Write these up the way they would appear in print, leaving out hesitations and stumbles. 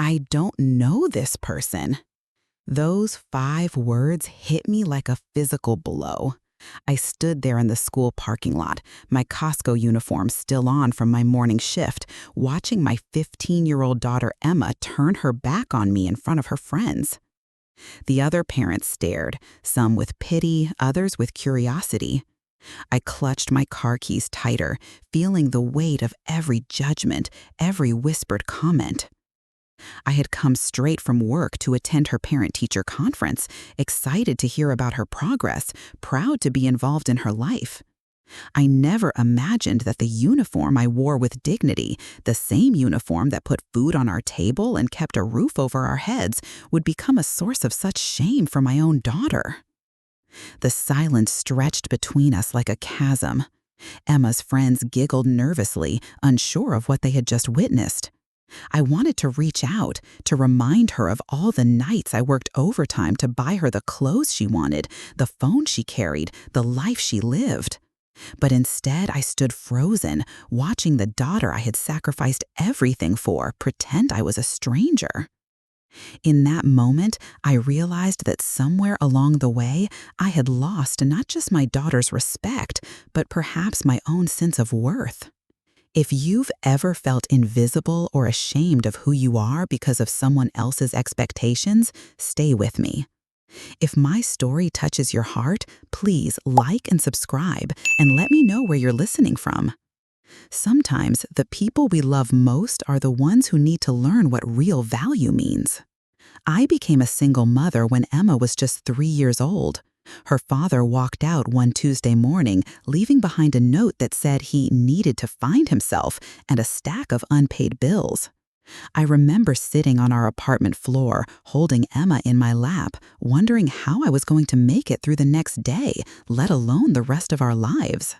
I don't know this person. Those 5 words hit me like a physical blow. I stood there in the school parking lot, my Costco uniform still on from my morning shift, watching my 15-year-old daughter Emma turn her back on me in front of her friends. The other parents stared, some with pity, others with curiosity. I clutched my car keys tighter, feeling the weight of every judgment, every whispered comment. I had come straight from work to attend her parent-teacher conference, excited to hear about her progress, proud to be involved in her life. I never imagined that the uniform I wore with dignity, the same uniform that put food on our table and kept a roof over our heads, would become a source of such shame for my own daughter. The silence stretched between us like a chasm. Emma's friends giggled nervously, unsure of what they had just witnessed. I wanted to reach out, to remind her of all the nights I worked overtime to buy her the clothes she wanted, the phone she carried, the life she lived. But instead, I stood frozen, watching the daughter I had sacrificed everything for pretend I was a stranger. In that moment, I realized that somewhere along the way, I had lost not just my daughter's respect, but perhaps my own sense of worth. If you've ever felt invisible or ashamed of who you are because of someone else's expectations, stay with me. If my story touches your heart, please like and subscribe and let me know where you're listening from. Sometimes the people we love most are the ones who need to learn what real value means. I became a single mother when Emma was just 3 years old. Her father walked out one Tuesday morning, leaving behind a note that said he needed to find himself and a stack of unpaid bills. I remember sitting on our apartment floor, holding Emma in my lap, wondering how I was going to make it through the next day, let alone the rest of our lives.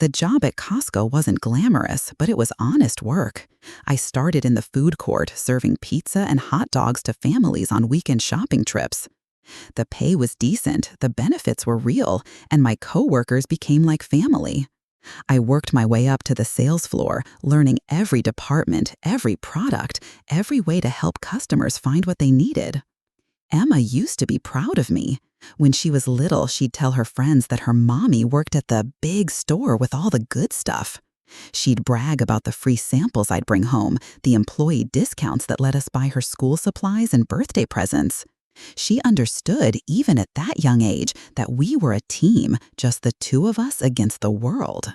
The job at Costco wasn't glamorous, but it was honest work. I started in the food court, serving pizza and hot dogs to families on weekend shopping trips. The pay was decent, the benefits were real, and my coworkers became like family. I worked my way up to the sales floor, learning every department, every product, every way to help customers find what they needed. Emma used to be proud of me. When she was little, she'd tell her friends that her mommy worked at the big store with all the good stuff. She'd brag about the free samples I'd bring home, the employee discounts that let us buy her school supplies and birthday presents. She understood, even at that young age, that we were a team, just the two of us against the world.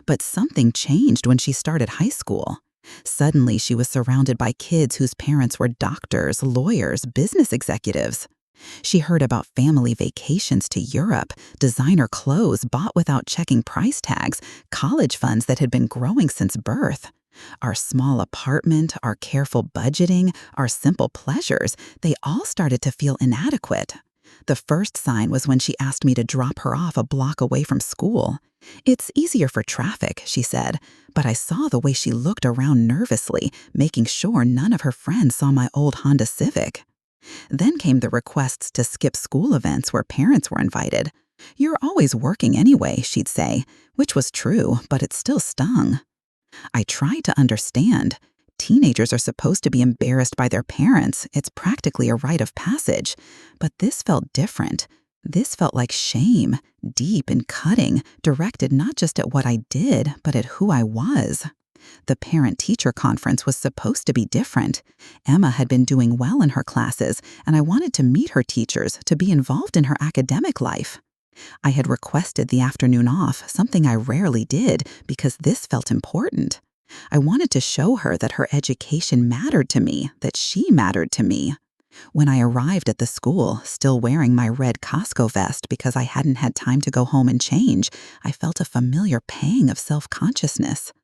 But something changed when she started high school. Suddenly, she was surrounded by kids whose parents were doctors, lawyers, business executives. She heard about family vacations to Europe, designer clothes bought without checking price tags, college funds that had been growing since birth. Our small apartment, our careful budgeting, our simple pleasures, they all started to feel inadequate. The first sign was when she asked me to drop her off a block away from school. "It's easier for traffic," she said, but I saw the way she looked around nervously, making sure none of her friends saw my old Honda Civic. Then came the requests to skip school events where parents were invited. "You're always working anyway," she'd say, which was true, but it still stung. I tried to understand. Teenagers are supposed to be embarrassed by their parents. It's practically a rite of passage. But this felt different. This felt like shame, deep and cutting, directed not just at what I did, but at who I was. The parent-teacher conference was supposed to be different. Emma had been doing well in her classes, and I wanted to meet her teachers, to be involved in her academic life. I had requested the afternoon off, something I rarely did, because this felt important. I wanted to show her that her education mattered to me, that she mattered to me. When I arrived at the school, still wearing my red Costco vest because I hadn't had time to go home and change, I felt a familiar pang of self-consciousness.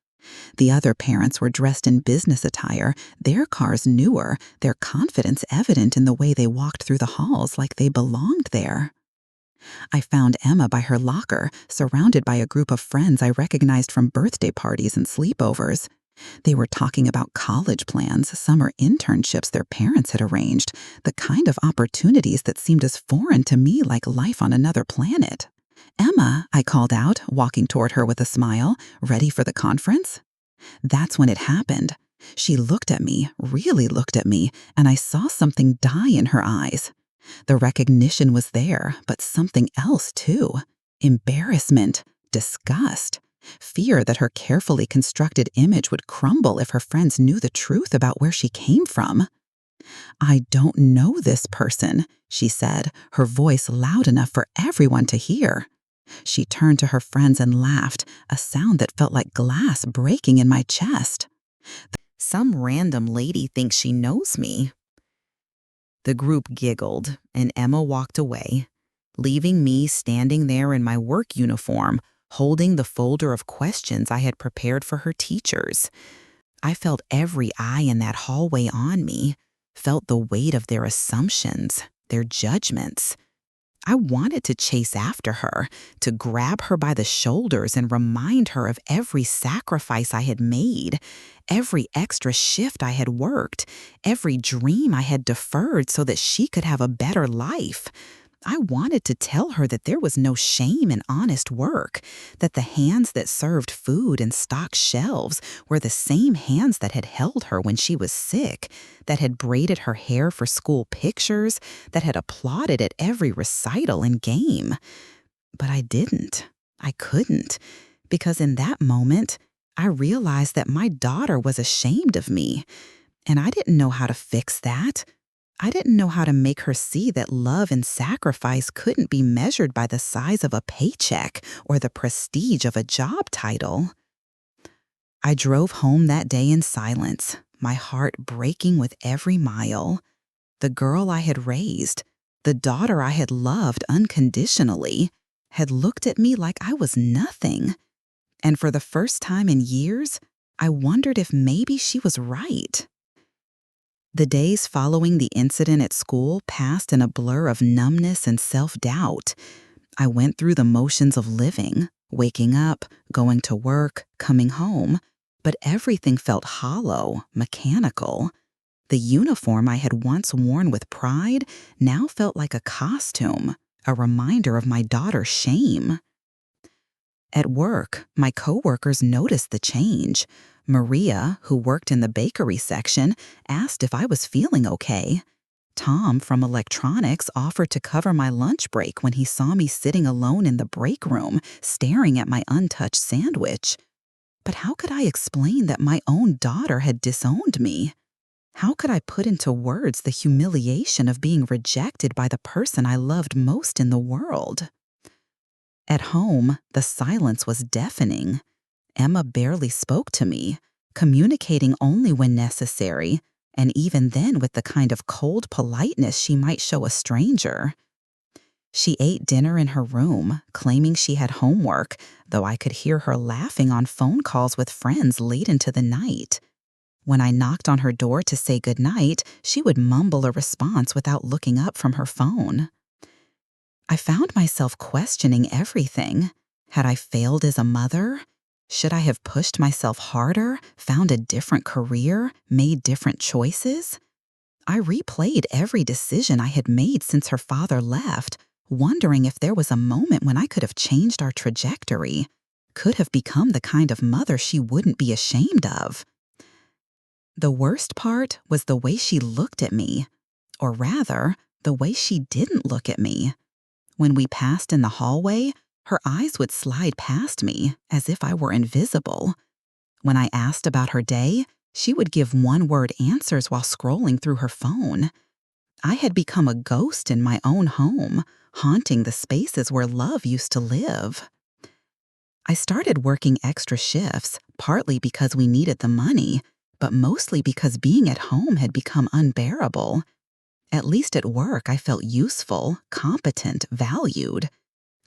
The other parents were dressed in business attire, their cars newer, their confidence evident in the way they walked through the halls like they belonged there. I found Emma by her locker, surrounded by a group of friends I recognized from birthday parties and sleepovers. They were talking about college plans, summer internships their parents had arranged, the kind of opportunities that seemed as foreign to me like life on another planet. "Emma," I called out, walking toward her with a smile, "ready for the conference?" That's when it happened. She looked at me, really looked at me, and I saw something die in her eyes. The recognition was there, but something else too. Embarrassment, disgust, fear that her carefully constructed image would crumble if her friends knew the truth about where she came from. "I don't know this person," she said, her voice loud enough for everyone to hear. She turned to her friends and laughed, a sound that felt like glass breaking in my chest. "Some random lady thinks she knows me." The group giggled, and Emma walked away, leaving me standing there in my work uniform, holding the folder of questions I had prepared for her teachers. I felt every eye in that hallway on me, felt the weight of their assumptions, their judgments. I wanted to chase after her, to grab her by the shoulders and remind her of every sacrifice I had made, every extra shift I had worked, every dream I had deferred so that she could have a better life. I wanted to tell her that there was no shame in honest work, that the hands that served food and stocked shelves were the same hands that had held her when she was sick, that had braided her hair for school pictures, that had applauded at every recital and game. But I didn't. I couldn't. Because in that moment, I realized that my daughter was ashamed of me. And I didn't know how to fix that. I didn't know how to make her see that love and sacrifice couldn't be measured by the size of a paycheck or the prestige of a job title. I drove home that day in silence, my heart breaking with every mile. The girl I had raised, the daughter I had loved unconditionally, had looked at me like I was nothing. And for the first time in years, I wondered if maybe she was right. The days following the incident at school passed in a blur of numbness and self-doubt. I went through the motions of living, waking up, going to work, coming home, but everything felt hollow, mechanical. The uniform I had once worn with pride now felt like a costume, a reminder of my daughter's shame. At work, my coworkers noticed the change. Maria, who worked in the bakery section, asked if I was feeling okay. Tom from electronics offered to cover my lunch break when he saw me sitting alone in the break room, staring at my untouched sandwich. But how could I explain that my own daughter had disowned me? How could I put into words the humiliation of being rejected by the person I loved most in the world? At home, the silence was deafening. Emma barely spoke to me, communicating only when necessary, and even then with the kind of cold politeness she might show a stranger. She ate dinner in her room, claiming she had homework, though I could hear her laughing on phone calls with friends late into the night. When I knocked on her door to say goodnight, she would mumble a response without looking up from her phone. I found myself questioning everything. Had I failed as a mother? Should I have pushed myself harder, found a different career, made different choices? I replayed every decision I had made since her father left, wondering if there was a moment when I could have changed our trajectory, could have become the kind of mother she wouldn't be ashamed of. The worst part was the way she looked at me, or rather, the way she didn't look at me. When we passed in the hallway, her eyes would slide past me as if I were invisible. When I asked about her day, she would give one-word answers while scrolling through her phone. I had become a ghost in my own home, haunting the spaces where love used to live. I started working extra shifts, partly because we needed the money, but mostly because being at home had become unbearable. At least at work, I felt useful, competent, valued.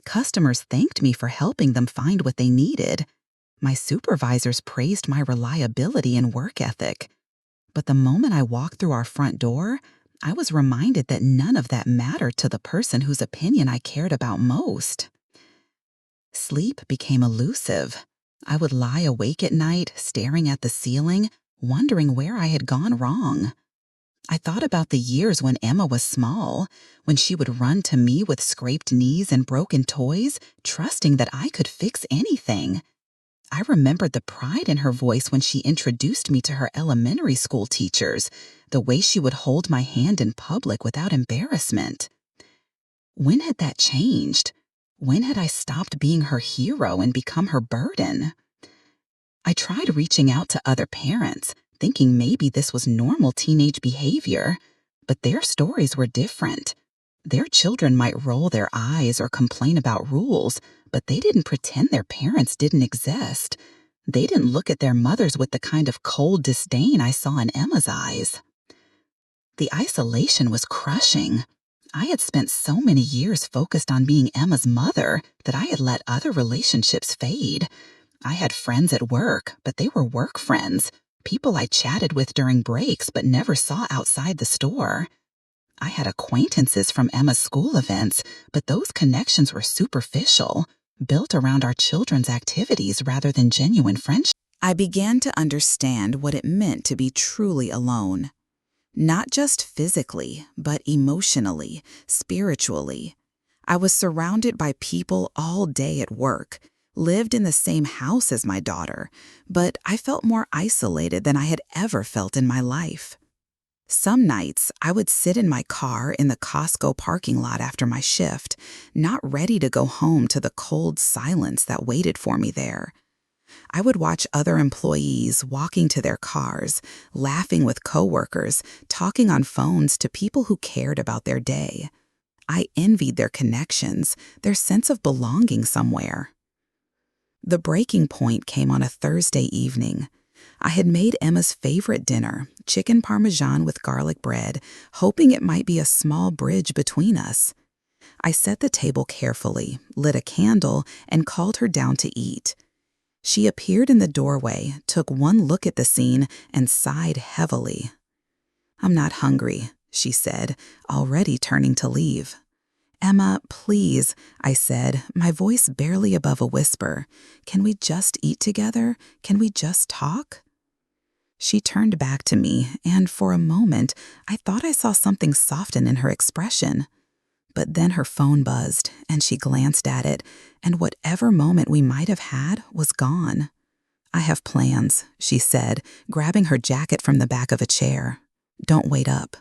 Customers thanked me for helping them find what they needed. My supervisors praised my reliability and work ethic. But the moment I walked through our front door, I was reminded that none of that mattered to the person whose opinion I cared about most. Sleep became elusive. I would lie awake at night, staring at the ceiling, wondering where I had gone wrong. I thought about the years when Emma was small, when she would run to me with scraped knees and broken toys, trusting that I could fix anything. I remembered the pride in her voice when she introduced me to her elementary school teachers, the way she would hold my hand in public without embarrassment. When had that changed? When had I stopped being her hero and become her burden? I tried reaching out to other parents, thinking maybe this was normal teenage behavior, but their stories were different. Their children might roll their eyes or complain about rules, but they didn't pretend their parents didn't exist. They didn't look at their mothers with the kind of cold disdain I saw in Emma's eyes. The isolation was crushing. I had spent so many years focused on being Emma's mother that I had let other relationships fade. I had friends at work, but they were work friends, people I chatted with during breaks but never saw outside the store. I had acquaintances from Emma's school events, but those connections were superficial, built around our children's activities rather than genuine friendship. I began to understand what it meant to be truly alone. Not just physically, but emotionally, spiritually. I was surrounded by people all day at work, lived in the same house as my daughter, but I felt more isolated than I had ever felt in my life. Some nights, I would sit in my car in the Costco parking lot after my shift, not ready to go home to the cold silence that waited for me there. I would watch other employees walking to their cars, laughing with coworkers, talking on phones to people who cared about their day. I envied their connections, their sense of belonging somewhere. The breaking point came on a Thursday evening. I had made Emma's favorite dinner, chicken parmesan with garlic bread, hoping it might be a small bridge between us. I set the table carefully, lit a candle, and called her down to eat. She appeared in the doorway, took one look at the scene, and sighed heavily. "I'm not hungry," she said, already turning to leave. "Emma, please," I said, my voice barely above a whisper. "Can we just eat together? Can we just talk?" She turned back to me, and for a moment, I thought I saw something soften in her expression. But then her phone buzzed, and she glanced at it, and whatever moment we might have had was gone. "I have plans," she said, grabbing her jacket from the back of a chair. "Don't wait up."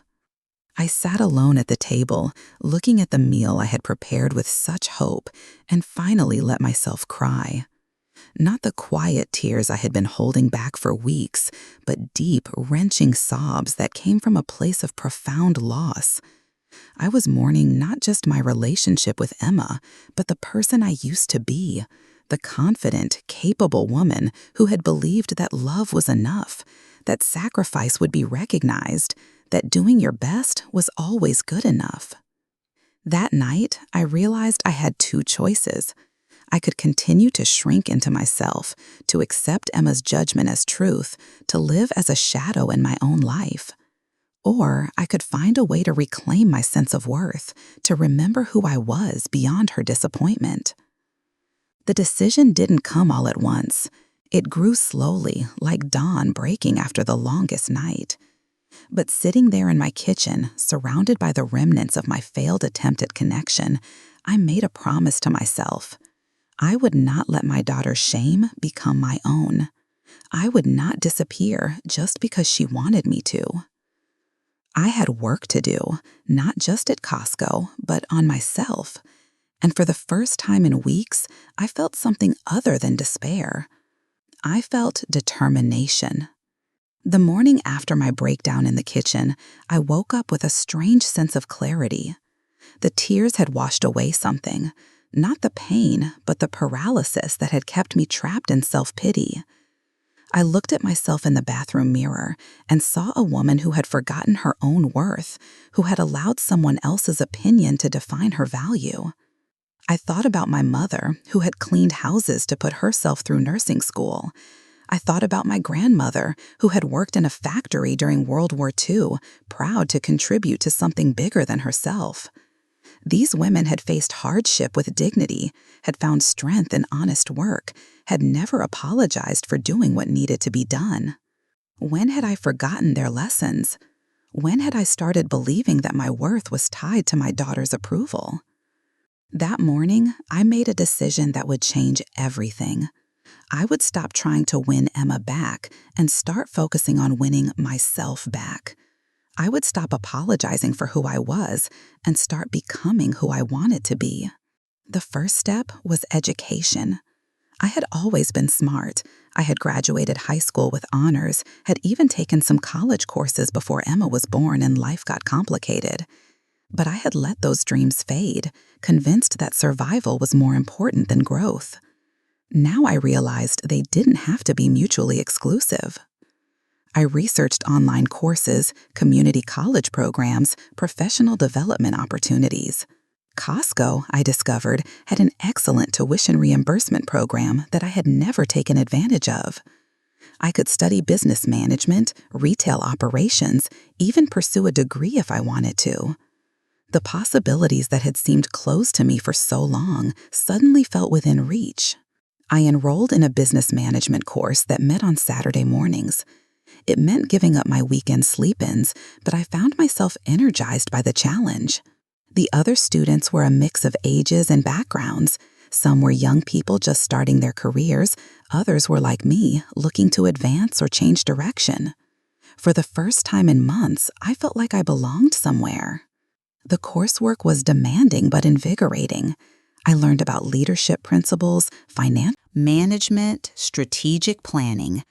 I sat alone at the table, looking at the meal I had prepared with such hope, and finally let myself cry. Not the quiet tears I had been holding back for weeks, but deep, wrenching sobs that came from a place of profound loss. I was mourning not just my relationship with Emma, but the person I used to be, the confident, capable woman who had believed that love was enough, that sacrifice would be recognized, that doing your best was always good enough. That night, I realized I had two choices. I could continue to shrink into myself, to accept Emma's judgment as truth, to live as a shadow in my own life. Or I could find a way to reclaim my sense of worth, to remember who I was beyond her disappointment. The decision didn't come all at once. It grew slowly, like dawn breaking after the longest night. But sitting there in my kitchen, surrounded by the remnants of my failed attempt at connection, I made a promise to myself. I would not let my daughter's shame become my own. I would not disappear just because she wanted me to. I had work to do, not just at Costco, but on myself. And for the first time in weeks, I felt something other than despair. I felt determination. The morning after my breakdown in the kitchen, I woke up with a strange sense of clarity. The tears had washed away something, not the pain, but the paralysis that had kept me trapped in self-pity. I looked at myself in the bathroom mirror and saw a woman who had forgotten her own worth, who had allowed someone else's opinion to define her value. I thought about my mother, who had cleaned houses to put herself through nursing school. I thought about my grandmother, who had worked in a factory during World War II, proud to contribute to something bigger than herself. These women had faced hardship with dignity, had found strength in honest work, had never apologized for doing what needed to be done. When had I forgotten their lessons? When had I started believing that my worth was tied to my daughter's approval? That morning, I made a decision that would change everything. I would stop trying to win Emma back and start focusing on winning myself back. I would stop apologizing for who I was and start becoming who I wanted to be. The first step was education. I had always been smart. I had graduated high school with honors, had even taken some college courses before Emma was born and life got complicated. But I had let those dreams fade, convinced that survival was more important than growth. Now I realized they didn't have to be mutually exclusive. I researched online courses, community college programs, professional development opportunities. Costco, I discovered, had an excellent tuition reimbursement program that I had never taken advantage of. I could study business management, retail operations, even pursue a degree if I wanted to. The possibilities that had seemed closed to me for so long suddenly felt within reach. I enrolled in a business management course that met on Saturday mornings. It meant giving up my weekend sleep-ins, but I found myself energized by the challenge. The other students were a mix of ages and backgrounds. Some were young people just starting their careers. Others were like me, looking to advance or change direction. For the first time in months, I felt like I belonged somewhere. The coursework was demanding but invigorating. I learned about leadership principles, finance management, strategic planning.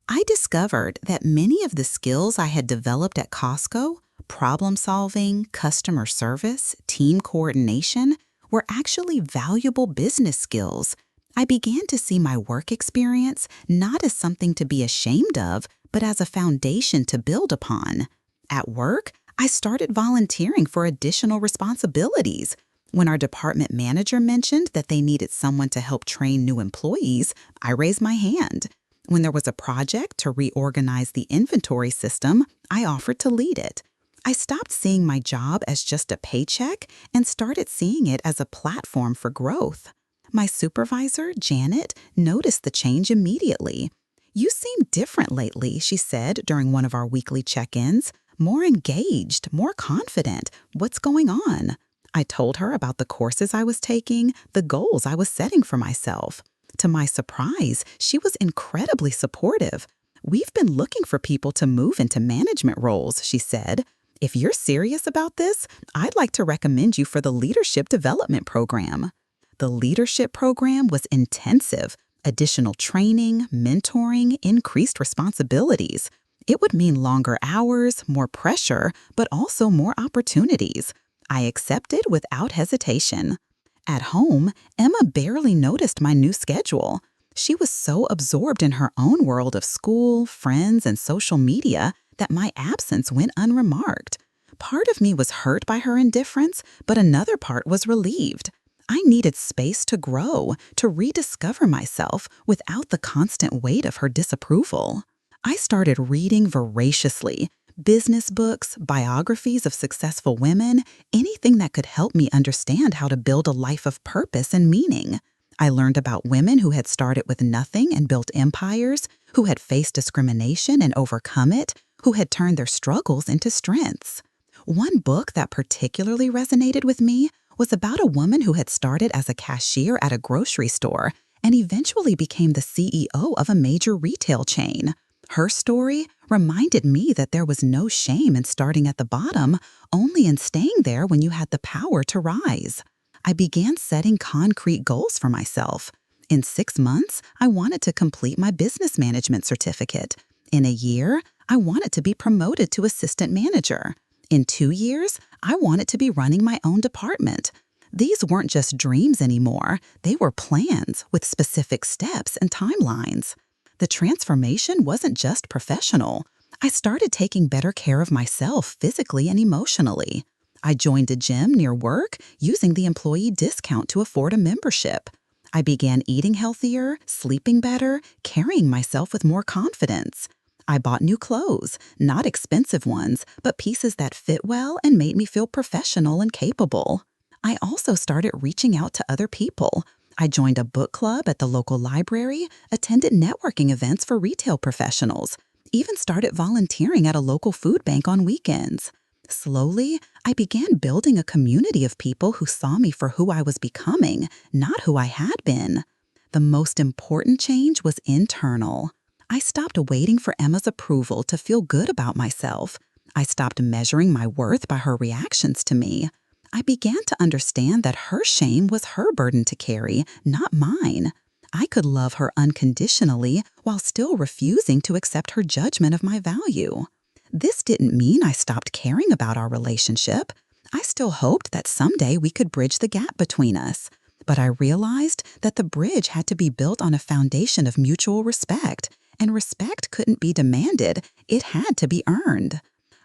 I discovered that many of the skills I had developed at Costco, problem solving, customer service, team coordination, were actually valuable business skills. I began to see my work experience not as something to be ashamed of, but as a foundation to build upon. At work, I started volunteering for additional responsibilities. When our department manager mentioned that they needed someone to help train new employees, I raised my hand. When there was a project to reorganize the inventory system, I offered to lead it. I stopped seeing my job as just a paycheck and started seeing it as a platform for growth. My supervisor, Janet, noticed the change immediately. "You seem different lately," she said during one of our weekly check-ins. "More engaged, more confident. What's going on?" I told her about the courses I was taking, the goals I was setting for myself. To my surprise, she was incredibly supportive. "We've been looking for people to move into management roles," she said. "If you're serious about this, I'd like to recommend you for the Leadership Development Program." The leadership program was intensive. Additional training, mentoring, increased responsibilities. It would mean longer hours, more pressure, but also more opportunities. I accepted without hesitation. At home, Emma barely noticed my new schedule. She was so absorbed in her own world of school, friends, and social media that my absence went unremarked. Part of me was hurt by her indifference, but another part was relieved. I needed space to grow, to rediscover myself without the constant weight of her disapproval. I started reading voraciously. Business books, biographies of successful women, anything that could help me understand how to build a life of purpose and meaning. I learned about women who had started with nothing and built empires, who had faced discrimination and overcome it, who had turned their struggles into strengths. One book that particularly resonated with me was about a woman who had started as a cashier at a grocery store and eventually became the CEO of a major retail chain. Her story reminded me that there was no shame in starting at the bottom, only in staying there when you had the power to rise. I began setting concrete goals for myself. In 6 months, I wanted to complete my business management certificate. In a year, I wanted to be promoted to assistant manager. In 2 years, I wanted to be running my own department. These weren't just dreams anymore. They were plans with specific steps and timelines. The transformation wasn't just professional. I started taking better care of myself physically and emotionally. I joined a gym near work using the employee discount to afford a membership. I began eating healthier, sleeping better, carrying myself with more confidence. I bought new clothes, not expensive ones, but pieces that fit well and made me feel professional and capable. I also started reaching out to other people. I joined a book club at the local library, attended networking events for retail professionals, even started volunteering at a local food bank on weekends. Slowly, I began building a community of people who saw me for who I was becoming, not who I had been. The most important change was internal. I stopped waiting for Emma's approval to feel good about myself. I stopped measuring my worth by her reactions to me. I began to understand that her shame was her burden to carry, not mine. I could love her unconditionally while still refusing to accept her judgment of my value. This didn't mean I stopped caring about our relationship. I still hoped that someday we could bridge the gap between us. But I realized that the bridge had to be built on a foundation of mutual respect, and respect couldn't be demanded, it had to be earned.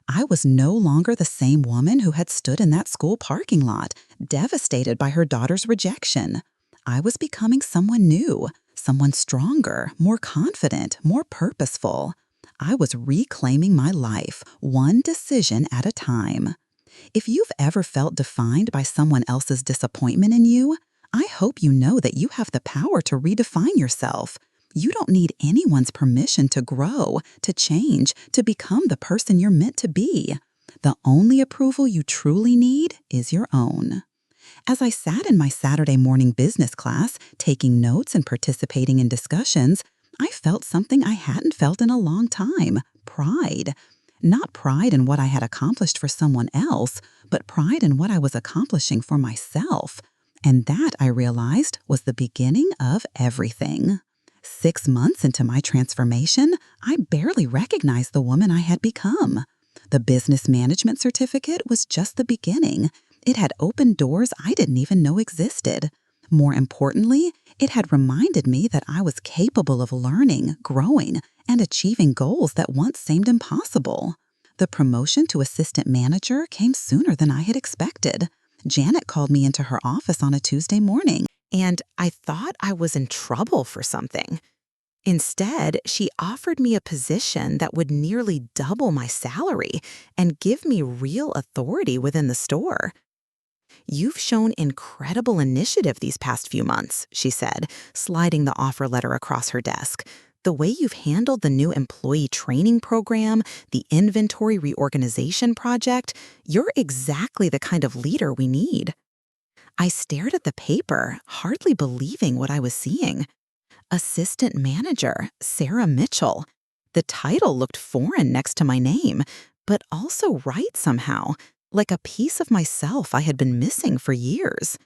I was no longer the same woman who had stood in that school parking lot, devastated by her daughter's rejection. I was becoming someone new, someone stronger, more confident, more purposeful. I was reclaiming my life, one decision at a time. If you've ever felt defined by someone else's disappointment in you, I hope you know that you have the power to redefine yourself. You don't need anyone's permission to grow, to change, to become the person you're meant to be. The only approval you truly need is your own. As I sat in my Saturday morning business class, taking notes and participating in discussions, I felt something I hadn't felt in a long time: pride. Not pride in what I had accomplished for someone else, but pride in what I was accomplishing for myself. And that, I realized, was the beginning of everything. 6 months into my transformation, I barely recognized the woman I had become. The business management certificate was just the beginning. It had opened doors I didn't even know existed. More importantly, it had reminded me that I was capable of learning, growing, and achieving goals that once seemed impossible. The promotion to assistant manager came sooner than I had expected. Janet called me into her office on a Tuesday morning, and I thought I was in trouble for something. Instead, she offered me a position that would nearly double my salary and give me real authority within the store. "You've shown incredible initiative these past few months," she said, sliding the offer letter across her desk. "The way you've handled the new employee training program, the inventory reorganization project, you're exactly the kind of leader we need." I stared at the paper, hardly believing what I was seeing. Assistant Manager, Sarah Mitchell. The title looked foreign next to my name, but also right somehow, like a piece of myself I had been missing for years.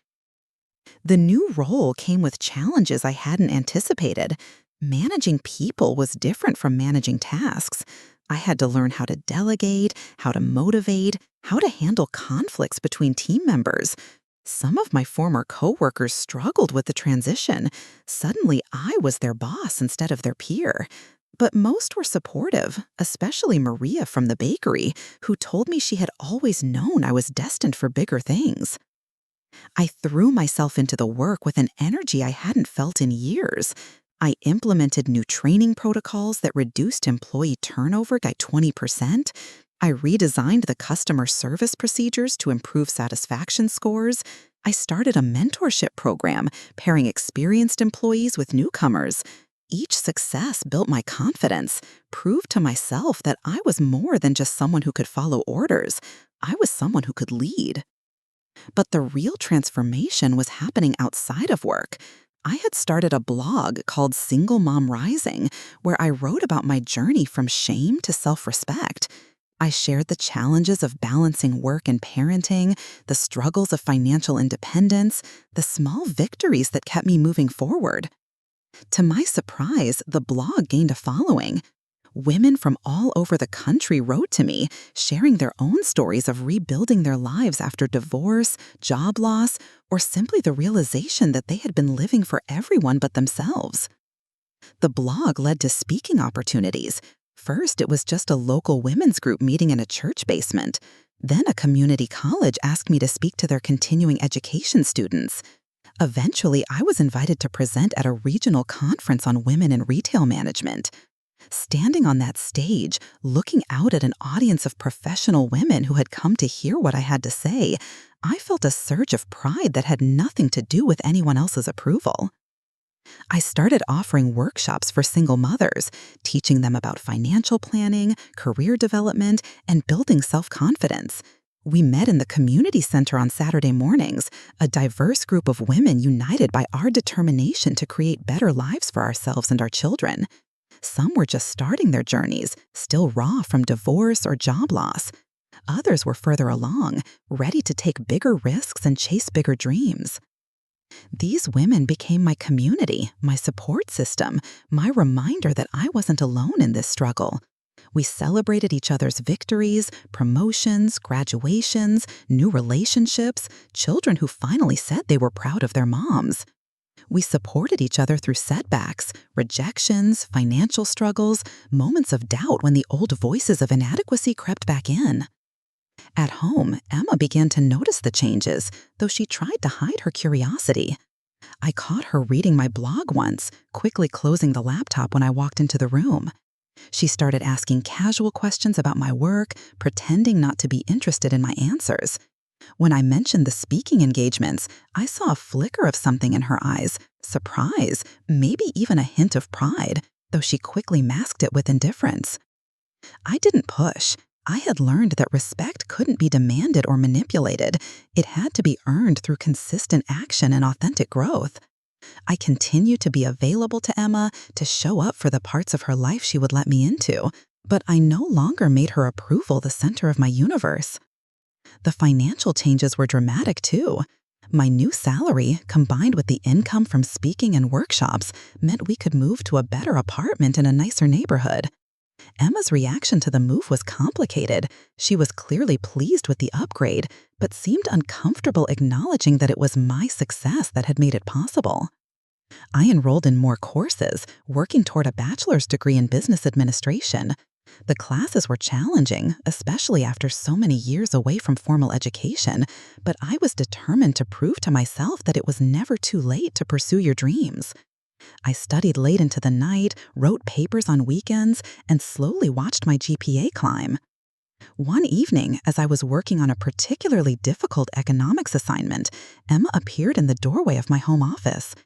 The new role came with challenges I hadn't anticipated. Managing people was different from managing tasks. I had to learn how to delegate, how to motivate, how to handle conflicts between team members. Some of my former coworkers struggled with the transition. Suddenly, I was their boss instead of their peer. But most were supportive, especially Maria from the bakery, who told me she had always known I was destined for bigger things. I threw myself into the work with an energy I hadn't felt in years. I implemented new training protocols that reduced employee turnover by 20%. I redesigned the customer service procedures to improve satisfaction scores. I started a mentorship program, pairing experienced employees with newcomers. Each success built my confidence, proved to myself that I was more than just someone who could follow orders. I was someone who could lead. But the real transformation was happening outside of work. I had started a blog called Single Mom Rising, where I wrote about my journey from shame to self-respect. I shared the challenges of balancing work and parenting, the struggles of financial independence, the small victories that kept me moving forward. To my surprise, the blog gained a following. Women from all over the country wrote to me, sharing their own stories of rebuilding their lives after divorce, job loss, or simply the realization that they had been living for everyone but themselves. The blog led to speaking opportunities. First, it was just a local women's group meeting in a church basement. Then a community college asked me to speak to their continuing education students. Eventually, I was invited to present at a regional conference on women in retail management. Standing on that stage, looking out at an audience of professional women who had come to hear what I had to say, I felt a surge of pride that had nothing to do with anyone else's approval. I started offering workshops for single mothers, teaching them about financial planning, career development, and building self-confidence. We met in the community center on Saturday mornings, a diverse group of women united by our determination to create better lives for ourselves and our children. Some were just starting their journeys, still raw from divorce or job loss. Others were further along, ready to take bigger risks and chase bigger dreams. These women became my community, my support system, my reminder that I wasn't alone in this struggle. We celebrated each other's victories, promotions, graduations, new relationships, children who finally said they were proud of their moms. We supported each other through setbacks, rejections, financial struggles, moments of doubt when the old voices of inadequacy crept back in. At home, Emma began to notice the changes, though she tried to hide her curiosity. I caught her reading my blog once, quickly closing the laptop when I walked into the room. She started asking casual questions about my work, pretending not to be interested in my answers. When I mentioned the speaking engagements, I saw a flicker of something in her eyes, surprise, maybe even a hint of pride, though she quickly masked it with indifference. I didn't push. I had learned that respect couldn't be demanded or manipulated. It had to be earned through consistent action and authentic growth. I continued to be available to Emma, to show up for the parts of her life she would let me into, but I no longer made her approval the center of my universe. The financial changes were dramatic, too. My new salary, combined with the income from speaking and workshops, meant we could move to a better apartment in a nicer neighborhood. Emma's reaction to the move was complicated. She was clearly pleased with the upgrade, but seemed uncomfortable acknowledging that it was my success that had made it possible. I enrolled in more courses, working toward a bachelor's degree in business administration. The classes were challenging, especially after so many years away from formal education, but I was determined to prove to myself that it was never too late to pursue your dreams. I studied late into the night, wrote papers on weekends, and slowly watched my GPA climb. One evening, as I was working on a particularly difficult economics assignment, Emma appeared in the doorway of my home office.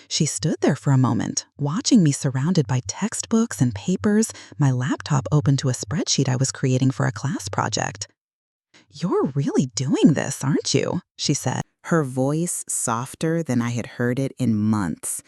She stood there for a moment, watching me surrounded by textbooks and papers, my laptop open to a spreadsheet I was creating for a class project. "You're really doing this, aren't you?" she said, her voice softer than I had heard it in months.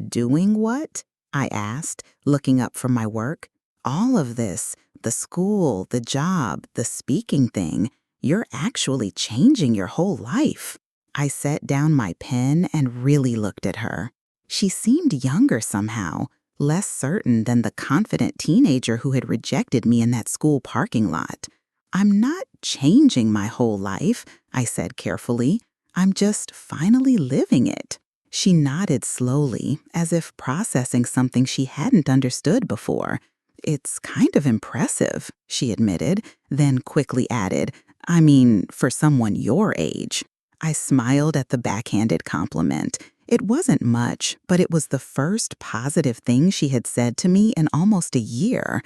"Doing what?" I asked, looking up from my work. "All of this, the school, the job, the speaking thing, you're actually changing your whole life." I set down my pen and really looked at her. She seemed younger somehow, less certain than the confident teenager who had rejected me in that school parking lot. "I'm not changing my whole life," I said carefully. "I'm just finally living it." She nodded slowly, as if processing something she hadn't understood before. "It's kind of impressive," she admitted, then quickly added, "I mean, for someone your age." I smiled at the backhanded compliment. It wasn't much, but it was the first positive thing she had said to me in almost a year.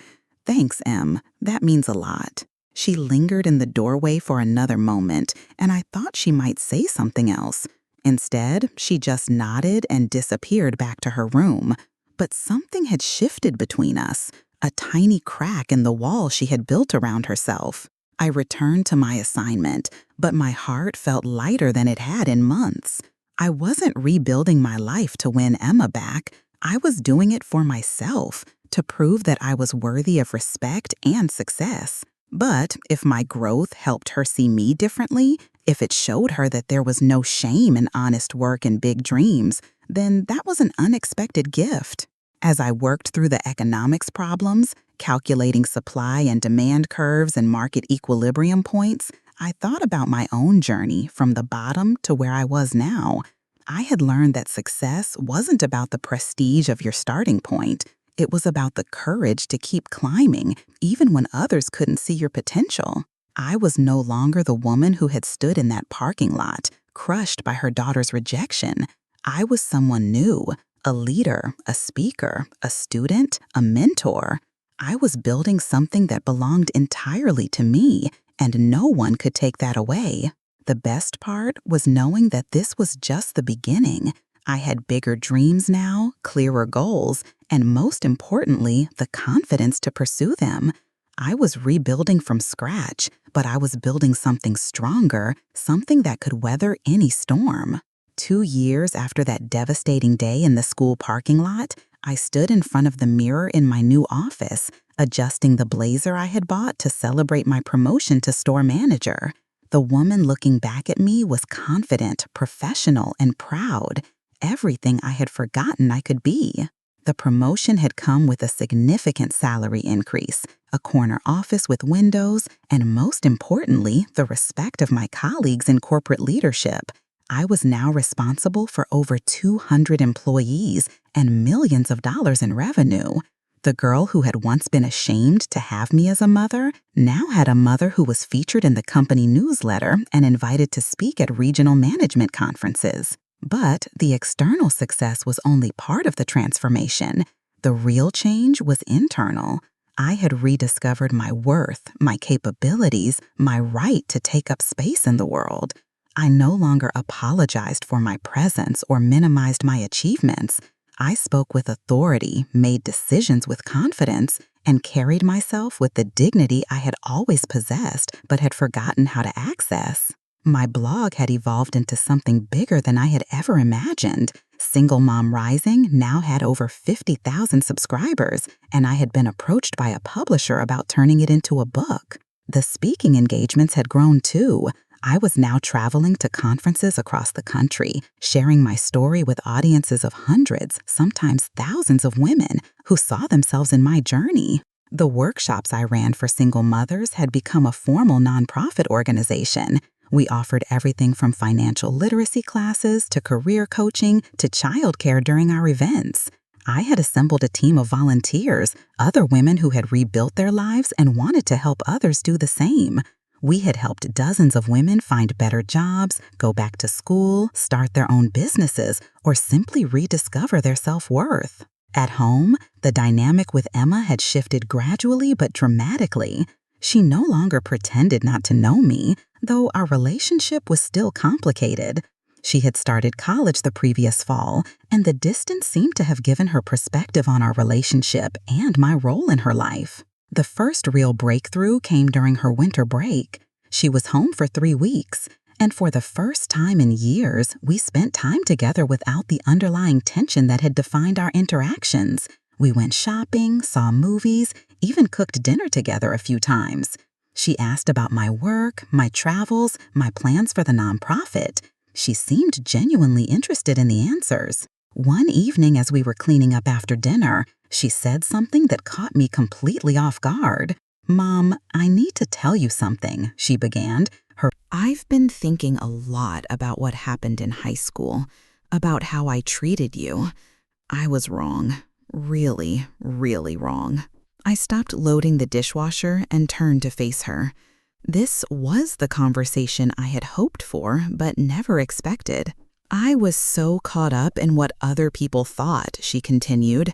"Thanks, Em. That means a lot." She lingered in the doorway for another moment, and I thought she might say something else. Instead, she just nodded and disappeared back to her room. But something had shifted between us, a tiny crack in the wall she had built around herself. I returned to my assignment, but my heart felt lighter than it had in months. I wasn't rebuilding my life to win Emma back. I was doing it for myself, to prove that I was worthy of respect and success. But if my growth helped her see me differently, if it showed her that there was no shame in honest work and big dreams, then that was an unexpected gift. As I worked through the economics problems, calculating supply and demand curves and market equilibrium points, I thought about my own journey from the bottom to where I was now. I had learned that success wasn't about the prestige of your starting point. It was about the courage to keep climbing, even when others couldn't see your potential. I was no longer the woman who had stood in that parking lot, crushed by her daughter's rejection. I was someone new, a leader, a speaker, a student, a mentor. I was building something that belonged entirely to me, and no one could take that away. The best part was knowing that this was just the beginning. I had bigger dreams now, clearer goals, and most importantly, the confidence to pursue them. I was rebuilding from scratch, but I was building something stronger, something that could weather any storm. 2 years after that devastating day in the school parking lot, I stood in front of the mirror in my new office, adjusting the blazer I had bought to celebrate my promotion to store manager. The woman looking back at me was confident, professional, and proud. Everything I had forgotten I could be. The promotion had come with a significant salary increase, a corner office with windows, and most importantly, the respect of my colleagues in corporate leadership. I was now responsible for over 200 employees and millions of dollars in revenue. The girl who had once been ashamed to have me as a mother now had a mother who was featured in the company newsletter and invited to speak at regional management conferences. But the external success was only part of the transformation. The real change was internal. I had rediscovered my worth, my capabilities, my right to take up space in the world. I no longer apologized for my presence or minimized my achievements. I spoke with authority, made decisions with confidence, and carried myself with the dignity I had always possessed but had forgotten how to access. My blog had evolved into something bigger than I had ever imagined. Single Mom Rising now had over 50,000 subscribers, and I had been approached by a publisher about turning it into a book. The speaking engagements had grown too. I was now traveling to conferences across the country, sharing my story with audiences of hundreds, sometimes thousands of women who saw themselves in my journey. The workshops I ran for single mothers had become a formal nonprofit organization. We offered everything from financial literacy classes to career coaching to childcare during our events. I had assembled a team of volunteers, other women who had rebuilt their lives and wanted to help others do the same. We had helped dozens of women find better jobs, go back to school, start their own businesses, or simply rediscover their self-worth. At home, the dynamic with Emma had shifted gradually but dramatically. She no longer pretended not to know me, though our relationship was still complicated. She had started college the previous fall, and the distance seemed to have given her perspective on our relationship and my role in her life. The first real breakthrough came during her winter break. She was home for 3 weeks, and for the first time in years, we spent time together without the underlying tension that had defined our interactions. We went shopping, saw movies, even cooked dinner together a few times. She asked about my work, my travels, my plans for the nonprofit. She seemed genuinely interested in the answers. One evening as we were cleaning up after dinner, she said something that caught me completely off guard. "Mom, I need to tell you something," she began. I've been thinking a lot about what happened in high school, about how I treated you. I was wrong. Really, really wrong. I stopped loading the dishwasher and turned to face her. This was the conversation I had hoped for but never expected. I was so caught up in what other people thought, she continued.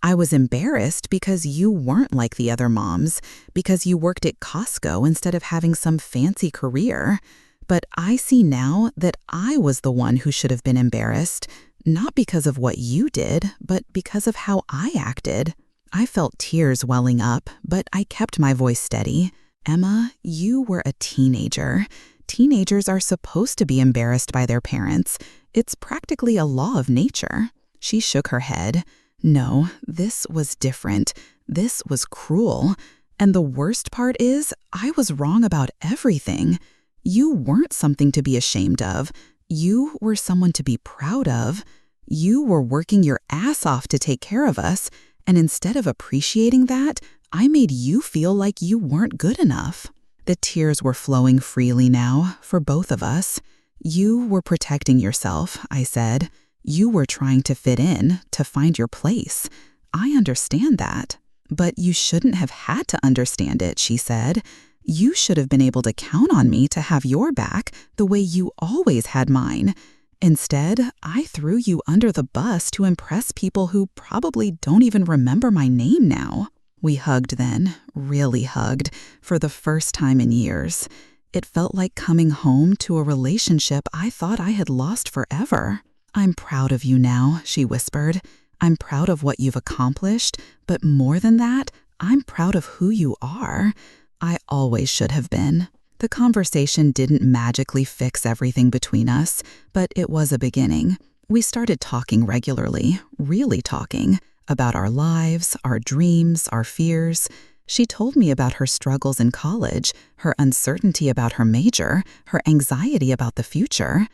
I was embarrassed because you weren't like the other moms, because you worked at Costco instead of having some fancy career. But I see now that I was the one who should have been embarrassed, not because of what you did, but because of how I acted. I felt tears welling up, but I kept my voice steady. Emma, you were a teenager. Teenagers are supposed to be embarrassed by their parents. It's practically a law of nature. She shook her head. No, this was different. This was cruel. And the worst part is, I was wrong about everything. You weren't something to be ashamed of. You were someone to be proud of. You were working your ass off to take care of us, and instead of appreciating that, I made you feel like you weren't good enough. The tears were flowing freely now, for both of us. You were protecting yourself, I said. You were trying to fit in, to find your place. I understand that. But you shouldn't have had to understand it, she said. You should have been able to count on me to have your back the way you always had mine. Instead, I threw you under the bus to impress people who probably don't even remember my name now. We hugged then, really hugged, for the first time in years. It felt like coming home to a relationship I thought I had lost forever. I'm proud of you now, she whispered. I'm proud of what you've accomplished, but more than that, I'm proud of who you are. I always should have been. The conversation didn't magically fix everything between us, but it was a beginning. We started talking regularly, really talking, about our lives, our dreams, our fears. She told me about her struggles in college, her uncertainty about her major, her anxiety about the future.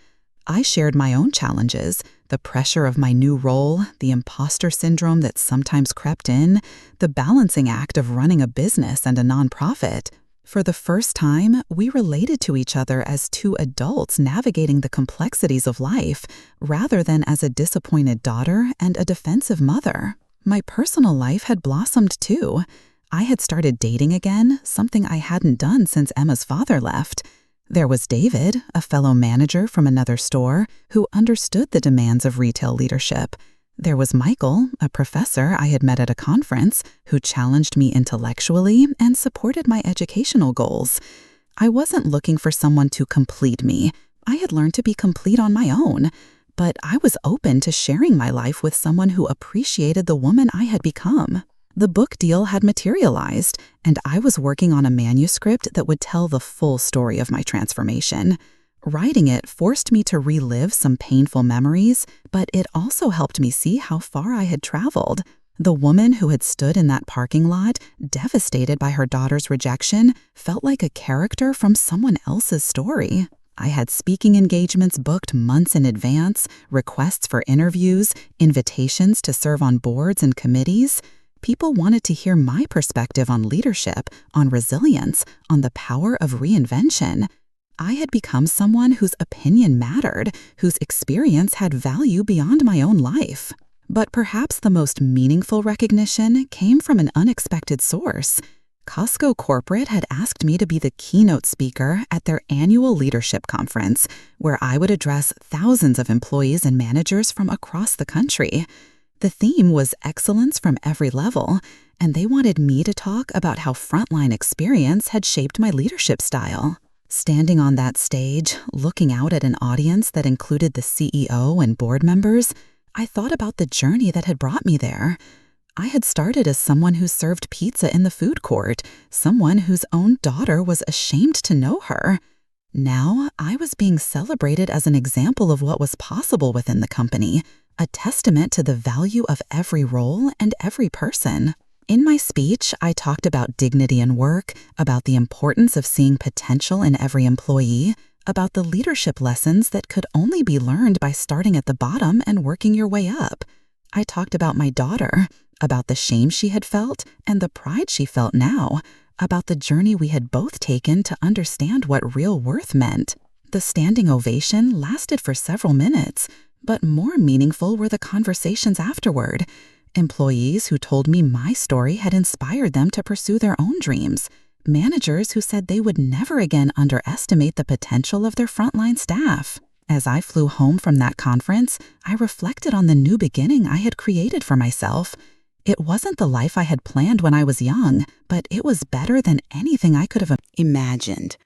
I shared my own challenges, the pressure of my new role, the imposter syndrome that sometimes crept in, the balancing act of running a business and a nonprofit. For the first time, we related to each other as two adults navigating the complexities of life, rather than as a disappointed daughter and a defensive mother. My personal life had blossomed too. I had started dating again, something I hadn't done since Emma's father left. There was David, a fellow manager from another store, who understood the demands of retail leadership. There was Michael, a professor I had met at a conference, who challenged me intellectually and supported my educational goals. I wasn't looking for someone to complete me. I had learned to be complete on my own. But I was open to sharing my life with someone who appreciated the woman I had become. The book deal had materialized, and I was working on a manuscript that would tell the full story of my transformation. Writing it forced me to relive some painful memories, but it also helped me see how far I had traveled. The woman who had stood in that parking lot, devastated by her daughter's rejection, felt like a character from someone else's story. I had speaking engagements booked months in advance, requests for interviews, invitations to serve on boards and committees. People wanted to hear my perspective on leadership, on resilience, on the power of reinvention. I had become someone whose opinion mattered, whose experience had value beyond my own life. But perhaps the most meaningful recognition came from an unexpected source. Costco Corporate had asked me to be the keynote speaker at their annual leadership conference, where I would address thousands of employees and managers from across the country. The theme was excellence from every level, and they wanted me to talk about how frontline experience had shaped my leadership style. Standing on that stage, looking out at an audience that included the CEO and board members, I thought about the journey that had brought me there. I had started as someone who served pizza in the food court, someone whose own daughter was ashamed to know her. Now, I was being celebrated as an example of what was possible within the company, a testament to the value of every role and every person. In my speech, I talked about dignity in work, about the importance of seeing potential in every employee, about the leadership lessons that could only be learned by starting at the bottom and working your way up. I talked about my daughter, about the shame she had felt and the pride she felt now, about the journey we had both taken to understand what real worth meant. The standing ovation lasted for several minutes, but more meaningful were the conversations afterward. Employees who told me my story had inspired them to pursue their own dreams. Managers who said they would never again underestimate the potential of their frontline staff. As I flew home from that conference, I reflected on the new beginning I had created for myself. It wasn't the life I had planned when I was young, but it was better than anything I could have imagined.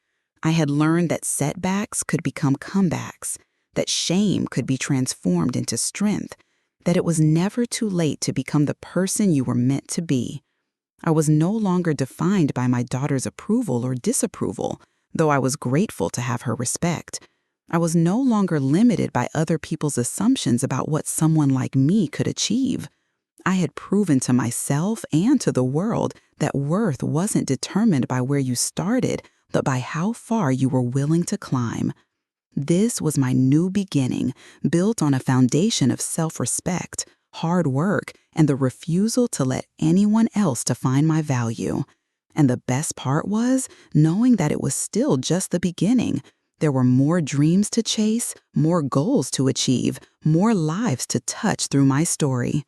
I had learned that setbacks could become comebacks, that shame could be transformed into strength, that it was never too late to become the person you were meant to be. I was no longer defined by my daughter's approval or disapproval, though I was grateful to have her respect. I was no longer limited by other people's assumptions about what someone like me could achieve. I had proven to myself and to the world that worth wasn't determined by where you started, but by how far you were willing to climb. This was my new beginning, built on a foundation of self-respect, hard work, and the refusal to let anyone else define my value. And the best part was knowing that it was still just the beginning. There were more dreams to chase, more goals to achieve, more lives to touch through my story.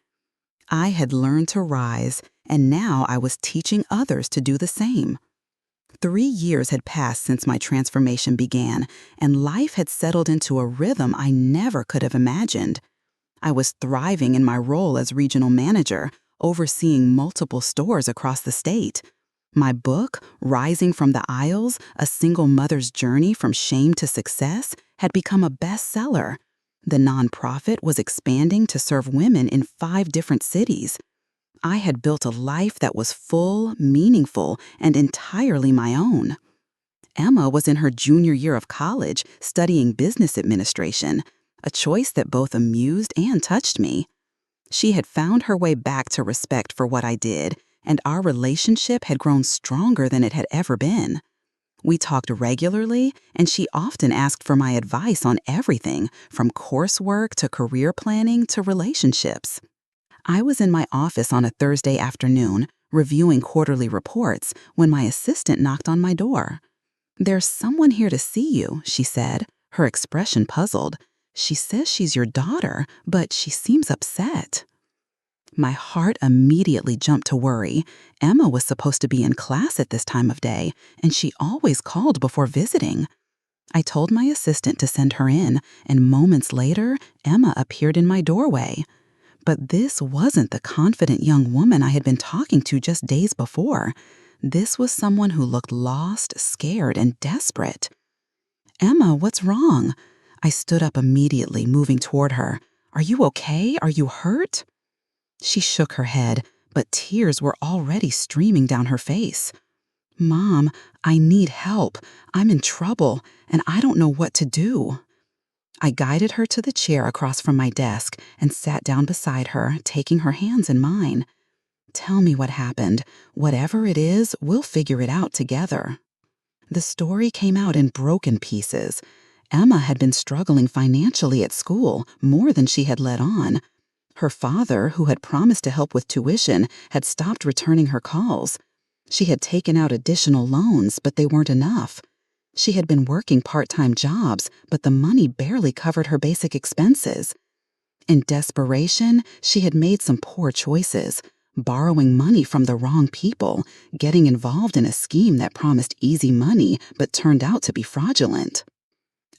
I had learned to rise, and now I was teaching others to do the same. 3 years had passed since my transformation began, and life had settled into a rhythm I never could have imagined. I was thriving in my role as regional manager, overseeing multiple stores across the state. My book, Rising from the Aisles, A Single Mother's Journey from Shame to Success, had become a bestseller. The nonprofit was expanding to serve women in 5 different cities. I had built a life that was full, meaningful, and entirely my own. Emma was in her junior year of college studying business administration, a choice that both amused and touched me. She had found her way back to respect for what I did, and our relationship had grown stronger than it had ever been. We talked regularly, and she often asked for my advice on everything, from coursework to career planning to relationships. I was in my office on a Thursday afternoon, reviewing quarterly reports, when my assistant knocked on my door. "There's someone here to see you," she said, her expression puzzled. "She says she's your daughter, but she seems upset." My heart immediately jumped to worry. Emma was supposed to be in class at this time of day, and she always called before visiting. I told my assistant to send her in, and moments later, Emma appeared in my doorway. But this wasn't the confident young woman I had been talking to just days before. This was someone who looked lost, scared, and desperate. "Emma, what's wrong?" I stood up immediately, moving toward her. "Are you okay? Are you hurt?" She shook her head, but tears were already streaming down her face. "Mom, I need help. I'm in trouble, and I don't know what to do." I guided her to the chair across from my desk and sat down beside her, taking her hands in mine. "Tell me what happened. Whatever it is, we'll figure it out together." The story came out in broken pieces. Emma had been struggling financially at school, more than she had let on. Her father, who had promised to help with tuition, had stopped returning her calls. She had taken out additional loans, but they weren't enough. She had been working part-time jobs, but the money barely covered her basic expenses. In desperation, she had made some poor choices, borrowing money from the wrong people, getting involved in a scheme that promised easy money but turned out to be fraudulent.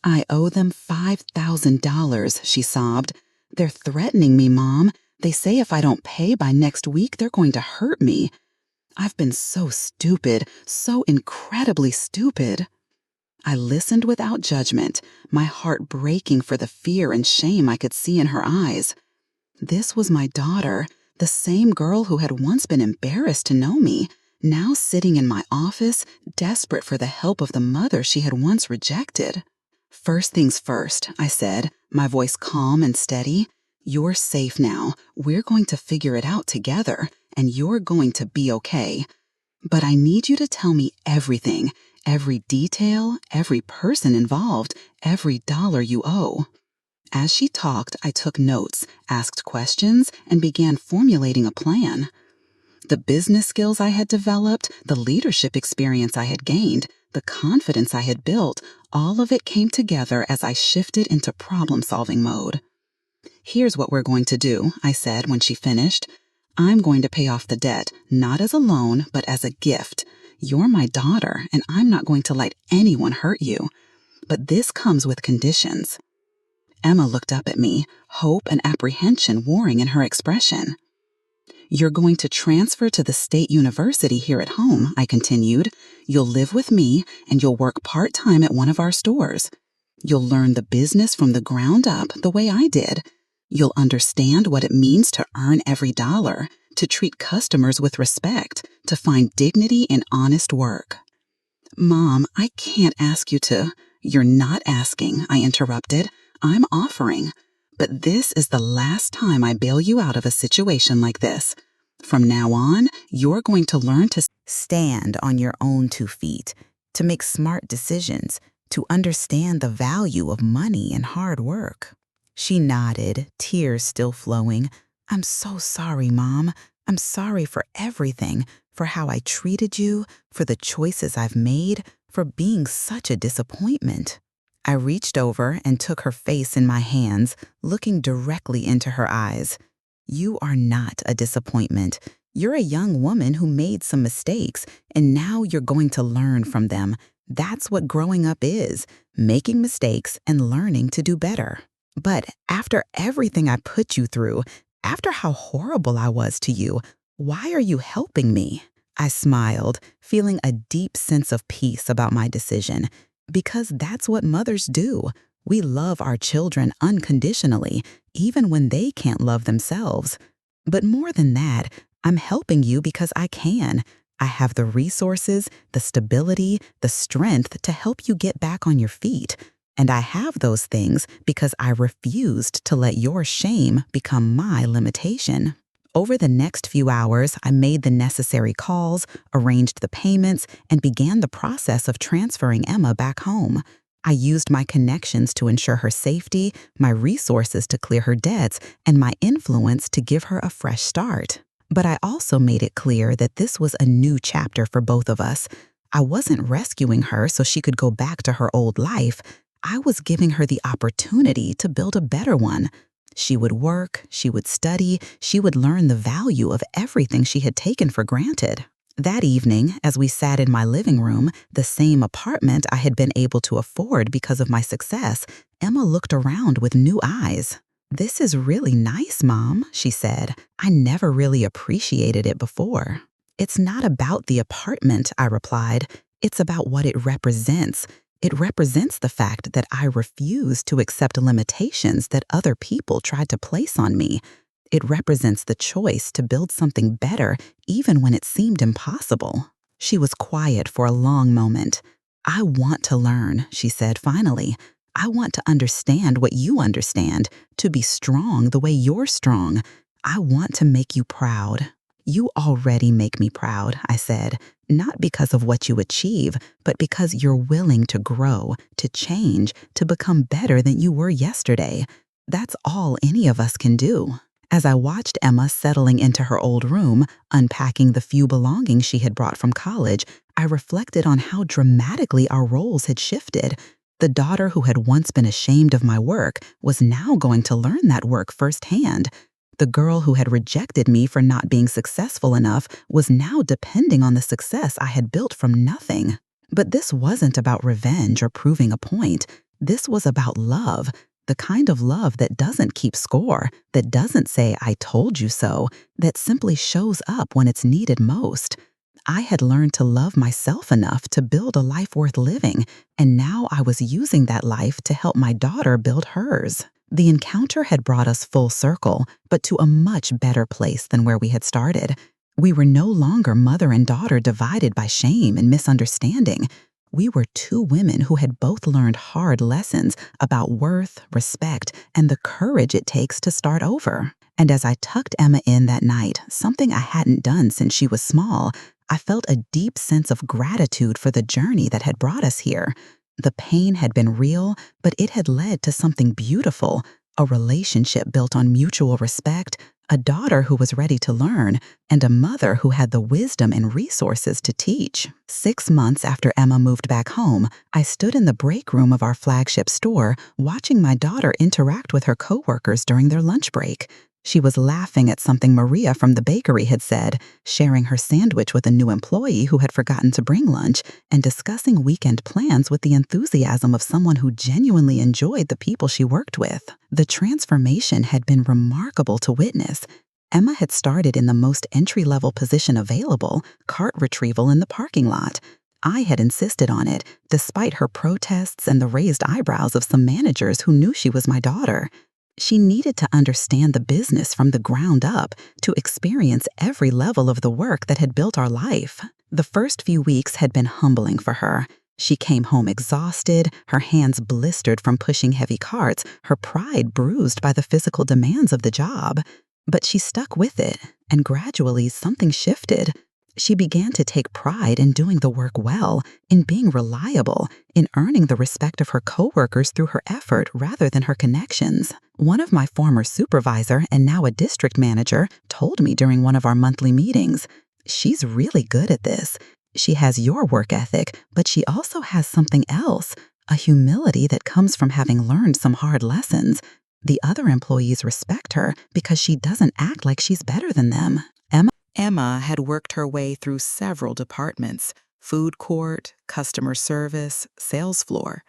"I owe them $5,000, she sobbed. "They're threatening me, Mom. They say if I don't pay by next week, they're going to hurt me. I've been so stupid, so incredibly stupid." I listened without judgment, my heart breaking for the fear and shame I could see in her eyes. This was my daughter, the same girl who had once been embarrassed to know me, now sitting in my office, desperate for the help of the mother she had once rejected. "First things first," I said, my voice calm and steady. "You're safe now. We're going to figure it out together, and you're going to be okay. But I need you to tell me everything, every detail, every person involved, every dollar you owe." As she talked, I took notes, asked questions, and began formulating a plan. The business skills I had developed, the leadership experience I had gained, the confidence I had built, all of it came together as I shifted into problem-solving mode. "Here's what we're going to do," I said when she finished. "I'm going to pay off the debt, not as a loan, but as a gift. You're my daughter, and I'm not going to let anyone hurt you. But this comes with conditions." Emma looked up at me, hope and apprehension warring in her expression. "You're going to transfer to the state university here at home," I continued. "You'll live with me, and you'll work part-time at one of our stores. You'll learn the business from the ground up the way I did. You'll understand what it means to earn every dollar, to treat customers with respect, to find dignity in honest work." "Mom, I can't ask you to—" "You're not asking," I interrupted. "I'm offering. But this is the last time I bail you out of a situation like this. From now on, you're going to learn to stand on your own 2 feet, to make smart decisions, to understand the value of money and hard work." She nodded, tears still flowing. "I'm so sorry, Mom. I'm sorry for everything, for how I treated you, for the choices I've made, for being such a disappointment." I reached over and took her face in my hands, looking directly into her eyes. "You are not a disappointment. You're a young woman who made some mistakes, and now you're going to learn from them. That's what growing up is, making mistakes and learning to do better. But after everything I put you through, after how horrible I was to you, why are you helping me?" I smiled, feeling a deep sense of peace about my decision. Because that's what mothers do. We love our children unconditionally, even when they can't love themselves. But more than that, I'm helping you because I can. I have the resources, the stability, the strength to help you get back on your feet. And I have those things because I refused to let your shame become my limitation. Over the next few hours, I made the necessary calls, arranged the payments, and began the process of transferring Emma back home. I used my connections to ensure her safety, my resources to clear her debts, and my influence to give her a fresh start. But I also made it clear that this was a new chapter for both of us. I wasn't rescuing her so she could go back to her old life. I was giving her the opportunity to build a better one. She would work, she would study, she would learn the value of everything she had taken for granted. That evening, as we sat in my living room, the same apartment I had been able to afford because of my success, Emma looked around with new eyes. "This is really nice, Mom," she said. "I never really appreciated it before." "It's not about the apartment," I replied. "It's about what it represents. It represents the fact that I refuse to accept limitations that other people tried to place on me. It represents the choice to build something better even when it seemed impossible." She was quiet for a long moment. "I want to learn," she said finally. "I want to understand what you understand, to be strong the way you're strong. I want to make you proud." "You already make me proud," I said, "not because of what you achieve, but because you're willing to grow, to change, to become better than you were yesterday. That's all any of us can do." As I watched Emma settling into her old room, unpacking the few belongings she had brought from college, I reflected on how dramatically our roles had shifted. The daughter who had once been ashamed of my work was now going to learn that work firsthand. The girl who had rejected me for not being successful enough was now depending on the success I had built from nothing. But this wasn't about revenge or proving a point. This was about love. The kind of love that doesn't keep score, that doesn't say, "I told you so," that simply shows up when it's needed most. I had learned to love myself enough to build a life worth living, and now I was using that life to help my daughter build hers. The encounter had brought us full circle, but to a much better place than where we had started. We were no longer mother and daughter divided by shame and misunderstanding. We were two women who had both learned hard lessons about worth, respect, and the courage it takes to start over. And as I tucked Emma in that night, something I hadn't done since she was small, I felt a deep sense of gratitude for the journey that had brought us here. The pain had been real, but it had led to something beautiful, a relationship built on mutual respect, a daughter who was ready to learn, and a mother who had the wisdom and resources to teach. 6 months after Emma moved back home, I stood in the break room of our flagship store, watching my daughter interact with her coworkers during their lunch break. She was laughing at something Maria from the bakery had said, sharing her sandwich with a new employee who had forgotten to bring lunch, and discussing weekend plans with the enthusiasm of someone who genuinely enjoyed the people she worked with. The transformation had been remarkable to witness. Emma had started in the most entry-level position available, cart retrieval in the parking lot. I had insisted on it, despite her protests and the raised eyebrows of some managers who knew she was my daughter. She needed to understand the business from the ground up, to experience every level of the work that had built our life. The first few weeks had been humbling for her. She came home exhausted, her hands blistered from pushing heavy carts, her pride bruised by the physical demands of the job. But she stuck with it, and gradually something shifted. She began to take pride in doing the work well, in being reliable, in earning the respect of her coworkers through her effort rather than her connections. One of my former supervisor and now a district manager told me during one of our monthly meetings, "She's really good at this. She has your work ethic, but she also has something else, a humility that comes from having learned some hard lessons. The other employees respect her because she doesn't act like she's better than them." Emma had worked her way through several departments: food court, customer service, sales floor.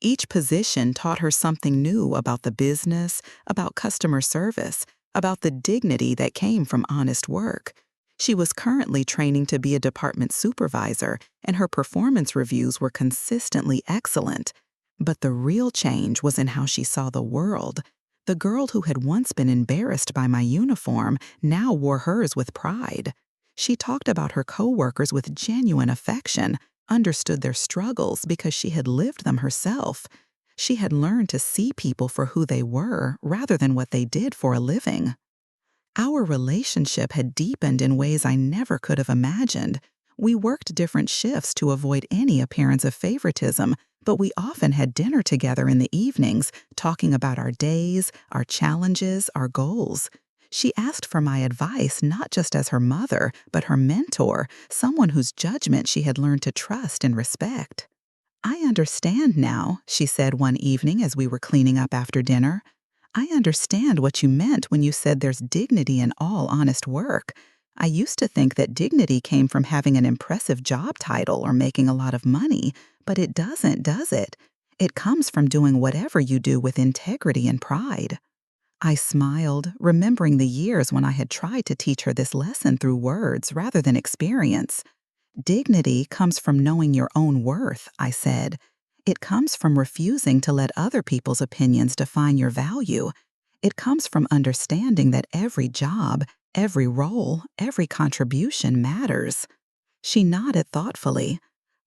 Each position taught her something new about the business, about customer service, about the dignity that came from honest work. She was currently training to be a department supervisor, and her performance reviews were consistently excellent. But the real change was in how she saw the world. The girl who had once been embarrassed by my uniform now wore hers with pride. She talked about her coworkers with genuine affection, understood their struggles because she had lived them herself. She had learned to see people for who they were rather than what they did for a living. Our relationship had deepened in ways I never could have imagined. We worked different shifts to avoid any appearance of favoritism, but we often had dinner together in the evenings, talking about our days, our challenges, our goals. She asked for my advice not just as her mother, but her mentor, someone whose judgment she had learned to trust and respect. "I understand now," she said one evening as we were cleaning up after dinner. "I understand what you meant when you said there's dignity in all honest work. I used to think that dignity came from having an impressive job title or making a lot of money, but it doesn't, does it? It comes from doing whatever you do with integrity and pride." I smiled, remembering the years when I had tried to teach her this lesson through words rather than experience. "Dignity comes from knowing your own worth," I said. "It comes from refusing to let other people's opinions define your value. It comes from understanding that every job, every role, every contribution matters." She nodded thoughtfully.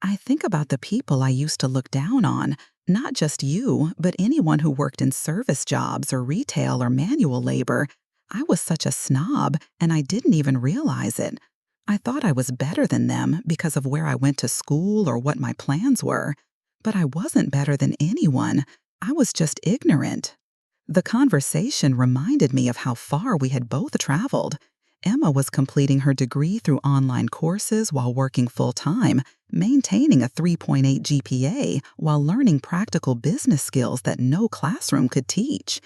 "I think about the people I used to look down on, not just you, but anyone who worked in service jobs or retail or manual labor. I was such a snob, and I didn't even realize it. I thought I was better than them because of where I went to school or what my plans were. But I wasn't better than anyone. I was just ignorant." The conversation reminded me of how far we had both traveled. Emma was completing her degree through online courses while working full-time, maintaining a 3.8 GPA while learning practical business skills that no classroom could teach.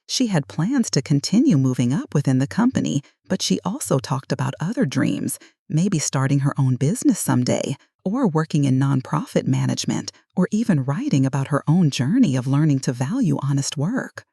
She had plans to continue moving up within the company, but she also talked about other dreams, maybe starting her own business someday, or working in nonprofit management, or even writing about her own journey of learning to value honest work.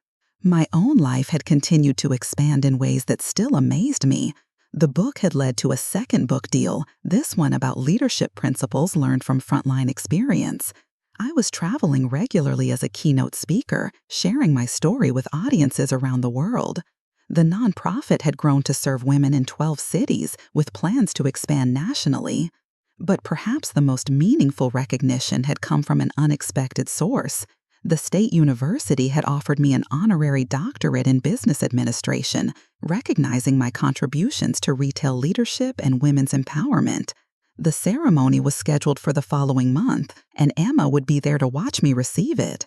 My own life had continued to expand in ways that still amazed me. The book had led to a second book deal, this one about leadership principles learned from frontline experience. I was traveling regularly as a keynote speaker, sharing my story with audiences around the world. The nonprofit had grown to serve women in 12 cities, with plans to expand nationally. But perhaps the most meaningful recognition had come from an unexpected source. The state university had offered me an honorary doctorate in business administration, recognizing my contributions to retail leadership and women's empowerment. The ceremony was scheduled for the following month, and Emma would be there to watch me receive it.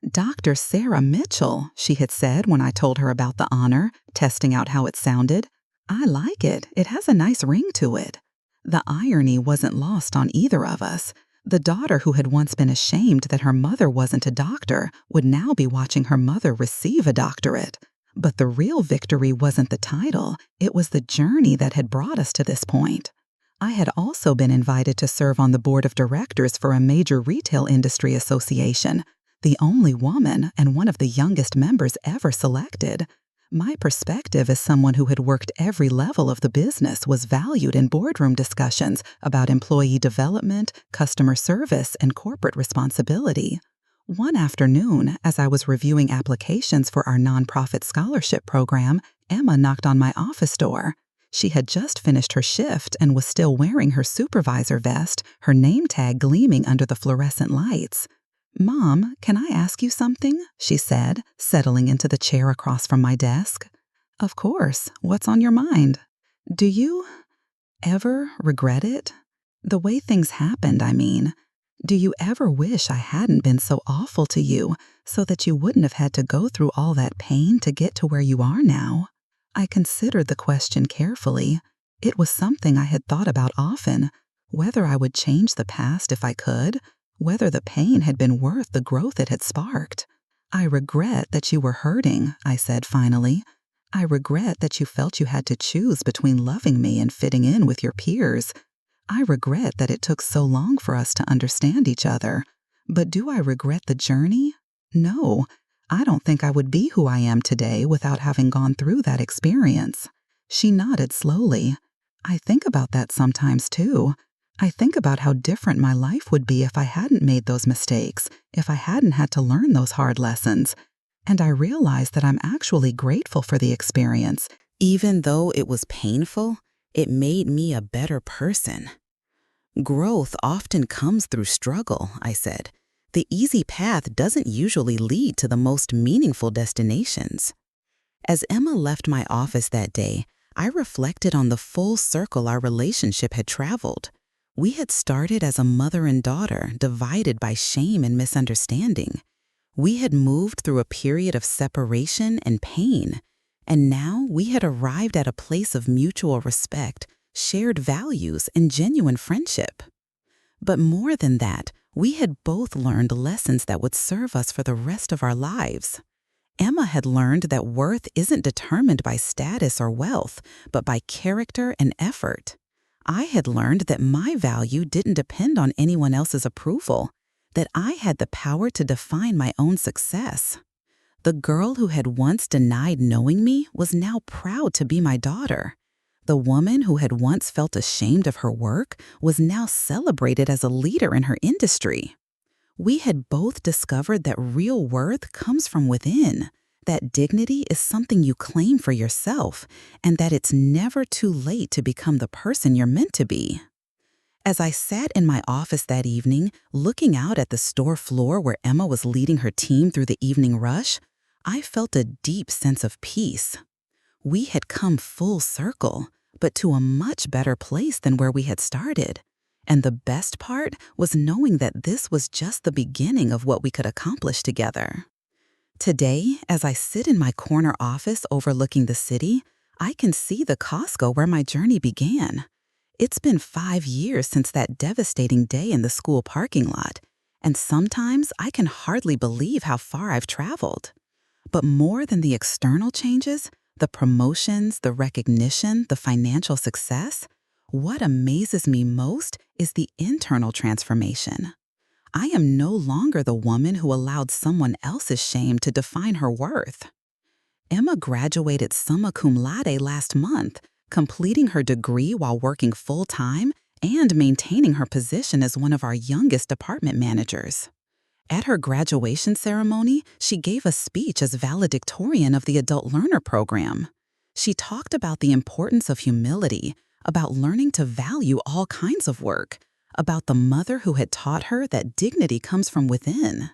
"Dr. Sarah Mitchell," she had said when I told her about the honor, testing out how it sounded. "I like it. It has a nice ring to it." The irony wasn't lost on either of us. The daughter who had once been ashamed that her mother wasn't a doctor would now be watching her mother receive a doctorate. But the real victory wasn't the title, it was the journey that had brought us to this point. I had also been invited to serve on the board of directors for a major retail industry association, the only woman and one of the youngest members ever selected. My perspective as someone who had worked every level of the business was valued in boardroom discussions about employee development, customer service, and corporate responsibility. One afternoon, as I was reviewing applications for our nonprofit scholarship program, Emma knocked on my office door. She had just finished her shift and was still wearing her supervisor vest, her name tag gleaming under the fluorescent lights. "Mom, can I ask you something?" she said, settling into the chair across from my desk. "Of course. What's on your mind?" "Do you ever regret it? The way things happened, I mean. Do you ever wish I hadn't been so awful to you, so that you wouldn't have had to go through all that pain to get to where you are now?" I considered the question carefully. It was something I had thought about often, whether I would change the past if I could, whether the pain had been worth the growth it had sparked. "I regret that you were hurting," I said finally. "I regret that you felt you had to choose between loving me and fitting in with your peers. I regret that it took so long for us to understand each other. But do I regret the journey? No. I don't think I would be who I am today without having gone through that experience." She nodded slowly. "I think about that sometimes, too. I think about how different my life would be if I hadn't made those mistakes, if I hadn't had to learn those hard lessons. And I realized that I'm actually grateful for the experience. Even though it was painful, it made me a better person. Growth often comes through struggle, I said. The easy path doesn't usually lead to the most meaningful destinations. As Emma left my office that day, I reflected on the full circle our relationship had traveled. We had started as a mother and daughter, divided by shame and misunderstanding. We had moved through a period of separation and pain, and now we had arrived at a place of mutual respect, shared values, and genuine friendship. But more than that, we had both learned lessons that would serve us for the rest of our lives. Emma had learned that worth isn't determined by status or wealth, but by character and effort. I had learned that my value didn't depend on anyone else's approval, that I had the power to define my own success. The girl who had once denied knowing me was now proud to be my daughter. The woman who had once felt ashamed of her work was now celebrated as a leader in her industry. We had both discovered that real worth comes from within, that dignity is something you claim for yourself, and that it's never too late to become the person you're meant to be. As I sat in my office that evening, looking out at the store floor where Emma was leading her team through the evening rush, I felt a deep sense of peace. We had come full circle, but to a much better place than where we had started. And the best part was knowing that this was just the beginning of what we could accomplish together. Today, as I sit in my corner office overlooking the city, I can see the Costco where my journey began. It's been 5 years since that devastating day in the school parking lot, and sometimes I can hardly believe how far I've traveled. But more than the external changes, the promotions, the recognition, the financial success, what amazes me most is the internal transformation. I am no longer the woman who allowed someone else's shame to define her worth. Emma graduated summa cum laude last month, completing her degree while working full-time and maintaining her position as one of our youngest department managers. At her graduation ceremony, she gave a speech as valedictorian of the Adult Learner Program. She talked about the importance of humility, about learning to value all kinds of work, about the mother who had taught her that dignity comes from within.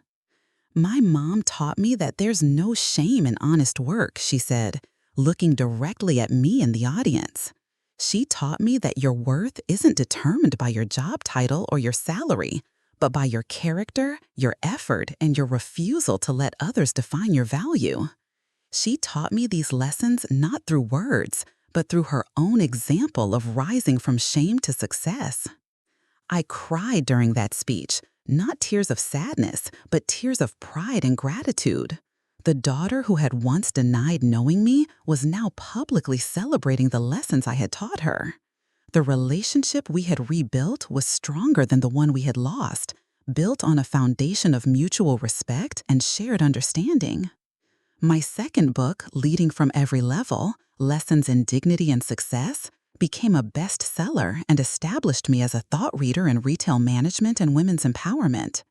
My mom taught me that there's no shame in honest work, she said, looking directly at me in the audience. She taught me that your worth isn't determined by your job title or your salary, but by your character, your effort, and your refusal to let others define your value. She taught me these lessons not through words, but through her own example of rising from shame to success. I cried during that speech, not tears of sadness, but tears of pride and gratitude. The daughter who had once denied knowing me was now publicly celebrating the lessons I had taught her. The relationship we had rebuilt was stronger than the one we had lost, built on a foundation of mutual respect and shared understanding. My second book, Leading from Every Level, Lessons in Dignity and Success, became a bestseller and established me as a thought reader in retail management and women's empowerment.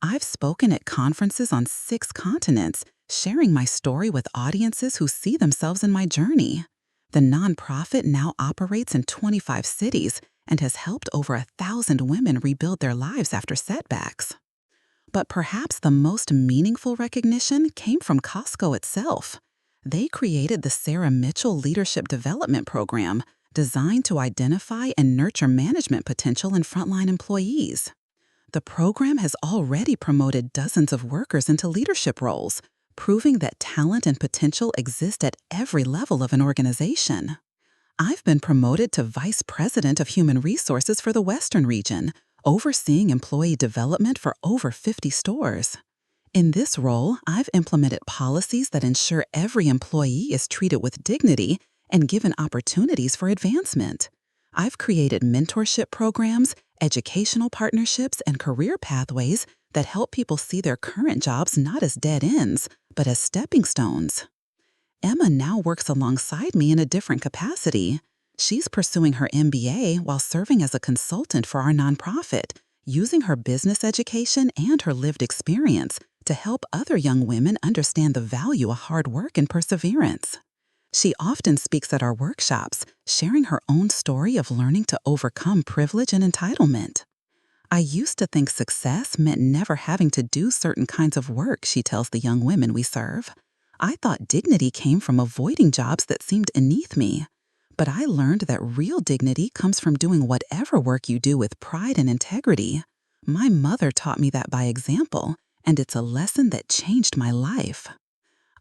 I've spoken at conferences on 6 continents, sharing my story with audiences who see themselves in my journey. The nonprofit now operates in 25 cities and has helped over 1,000 women rebuild their lives after setbacks. But perhaps the most meaningful recognition came from Costco itself. They created the Sarah Mitchell Leadership Development Program, designed to identify and nurture management potential in frontline employees. The program has already promoted dozens of workers into leadership roles, proving that talent and potential exist at every level of an organization. I've been promoted to Vice President of Human Resources for the Western region, overseeing employee development for over 50 stores. In this role, I've implemented policies that ensure every employee is treated with dignity and given opportunities for advancement. I've created mentorship programs, educational partnerships, and career pathways that help people see their current jobs not as dead ends, but as stepping stones. Emma now works alongside me in a different capacity. She's pursuing her MBA while serving as a consultant for our nonprofit, using her business education and her lived experience to help other young women understand the value of hard work and perseverance. She often speaks at our workshops, sharing her own story of learning to overcome privilege and entitlement. I used to think success meant never having to do certain kinds of work, she tells the young women we serve. I thought dignity came from avoiding jobs that seemed beneath me. But I learned that real dignity comes from doing whatever work you do with pride and integrity. My mother taught me that by example, and it's a lesson that changed my life.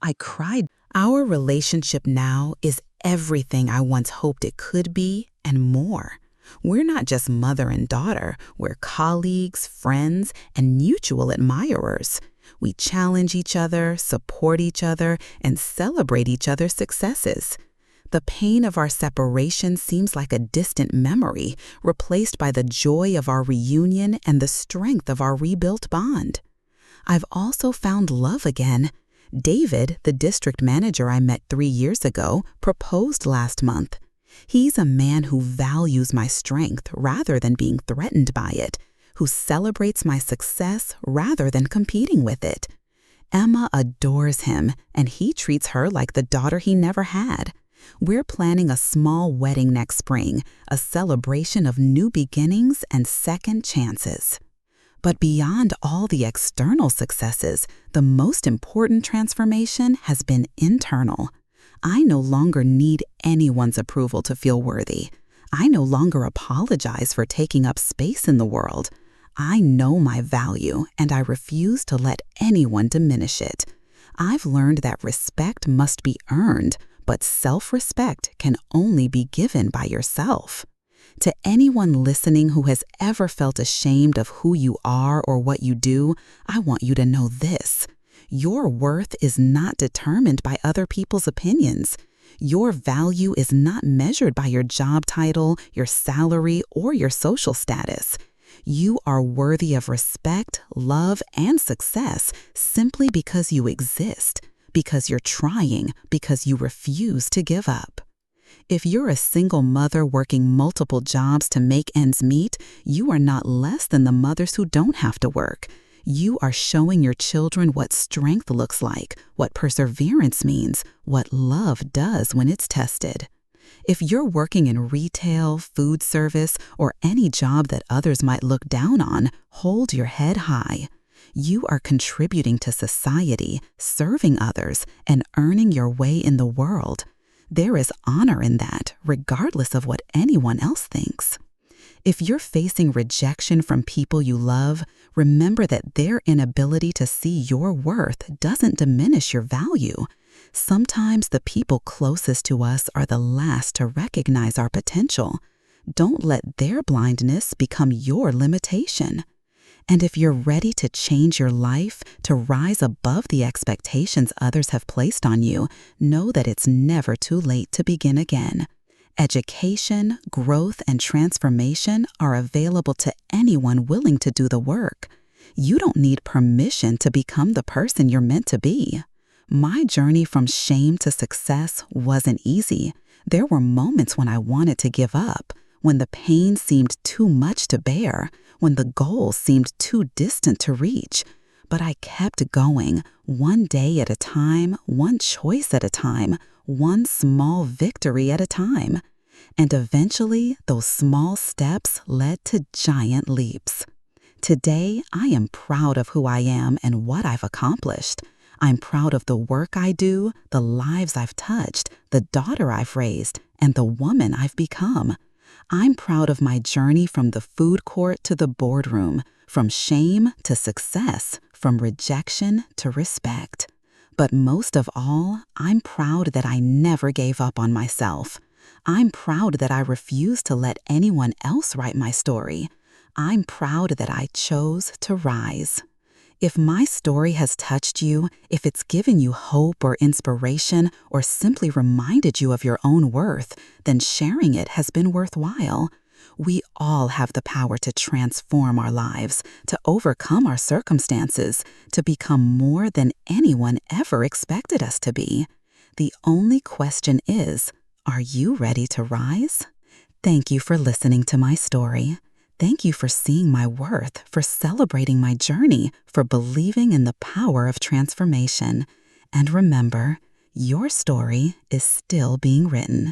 I cried. Our relationship now is everything I once hoped it could be and more. We're not just mother and daughter, we're colleagues, friends, and mutual admirers. We challenge each other, support each other, and celebrate each other's successes. The pain of our separation seems like a distant memory, replaced by the joy of our reunion and the strength of our rebuilt bond. I've also found love again. David, the district manager I met 3 years ago, proposed last month. He's a man who values my strength rather than being threatened by it, who celebrates my success rather than competing with it. Emma adores him, and he treats her like the daughter he never had. We're planning a small wedding next spring, a celebration of new beginnings and second chances. But beyond all the external successes, the most important transformation has been internal. I no longer need anyone's approval to feel worthy. I no longer apologize for taking up space in the world. I know my value, and I refuse to let anyone diminish it. I've learned that respect must be earned, but self-respect can only be given by yourself. To anyone listening who has ever felt ashamed of who you are or what you do, I want you to know this. Your worth is not determined by other people's opinions. Your value is not measured by your job title, your salary, or your social status. You are worthy of respect, love, and success simply because you exist, because you're trying, because you refuse to give up. If you're a single mother working multiple jobs to make ends meet, you are not less than the mothers who don't have to work. You are showing your children what strength looks like, what perseverance means, what love does when it's tested. If you're working in retail, food service, or any job that others might look down on, hold your head high. You are contributing to society, serving others, and earning your way in the world. There is honor in that, regardless of what anyone else thinks. If you're facing rejection from people you love, remember that their inability to see your worth doesn't diminish your value. Sometimes the people closest to us are the last to recognize our potential. Don't let their blindness become your limitation. And if you're ready to change your life, to rise above the expectations others have placed on you, know that it's never too late to begin again. Education, growth, and transformation are available to anyone willing to do the work. You don't need permission to become the person you're meant to be. My journey from shame to success wasn't easy. There were moments when I wanted to give up, when the pain seemed too much to bear, when the goal seemed too distant to reach. But I kept going, one day at a time, one choice at a time, one small victory at a time. And eventually, those small steps led to giant leaps. Today, I am proud of who I am and what I've accomplished. I'm proud of the work I do, the lives I've touched, the daughter I've raised, and the woman I've become. I'm proud of my journey from the food court to the boardroom, from shame to success, from rejection to respect. But most of all, I'm proud that I never gave up on myself. I'm proud that I refused to let anyone else write my story. I'm proud that I chose to rise. If my story has touched you, if it's given you hope or inspiration, or simply reminded you of your own worth, then sharing it has been worthwhile. We all have the power to transform our lives, to overcome our circumstances, to become more than anyone ever expected us to be. The only question is, are you ready to rise? Thank you for listening to my story. Thank you for seeing my worth, for celebrating my journey, for believing in the power of transformation. And remember, your story is still being written.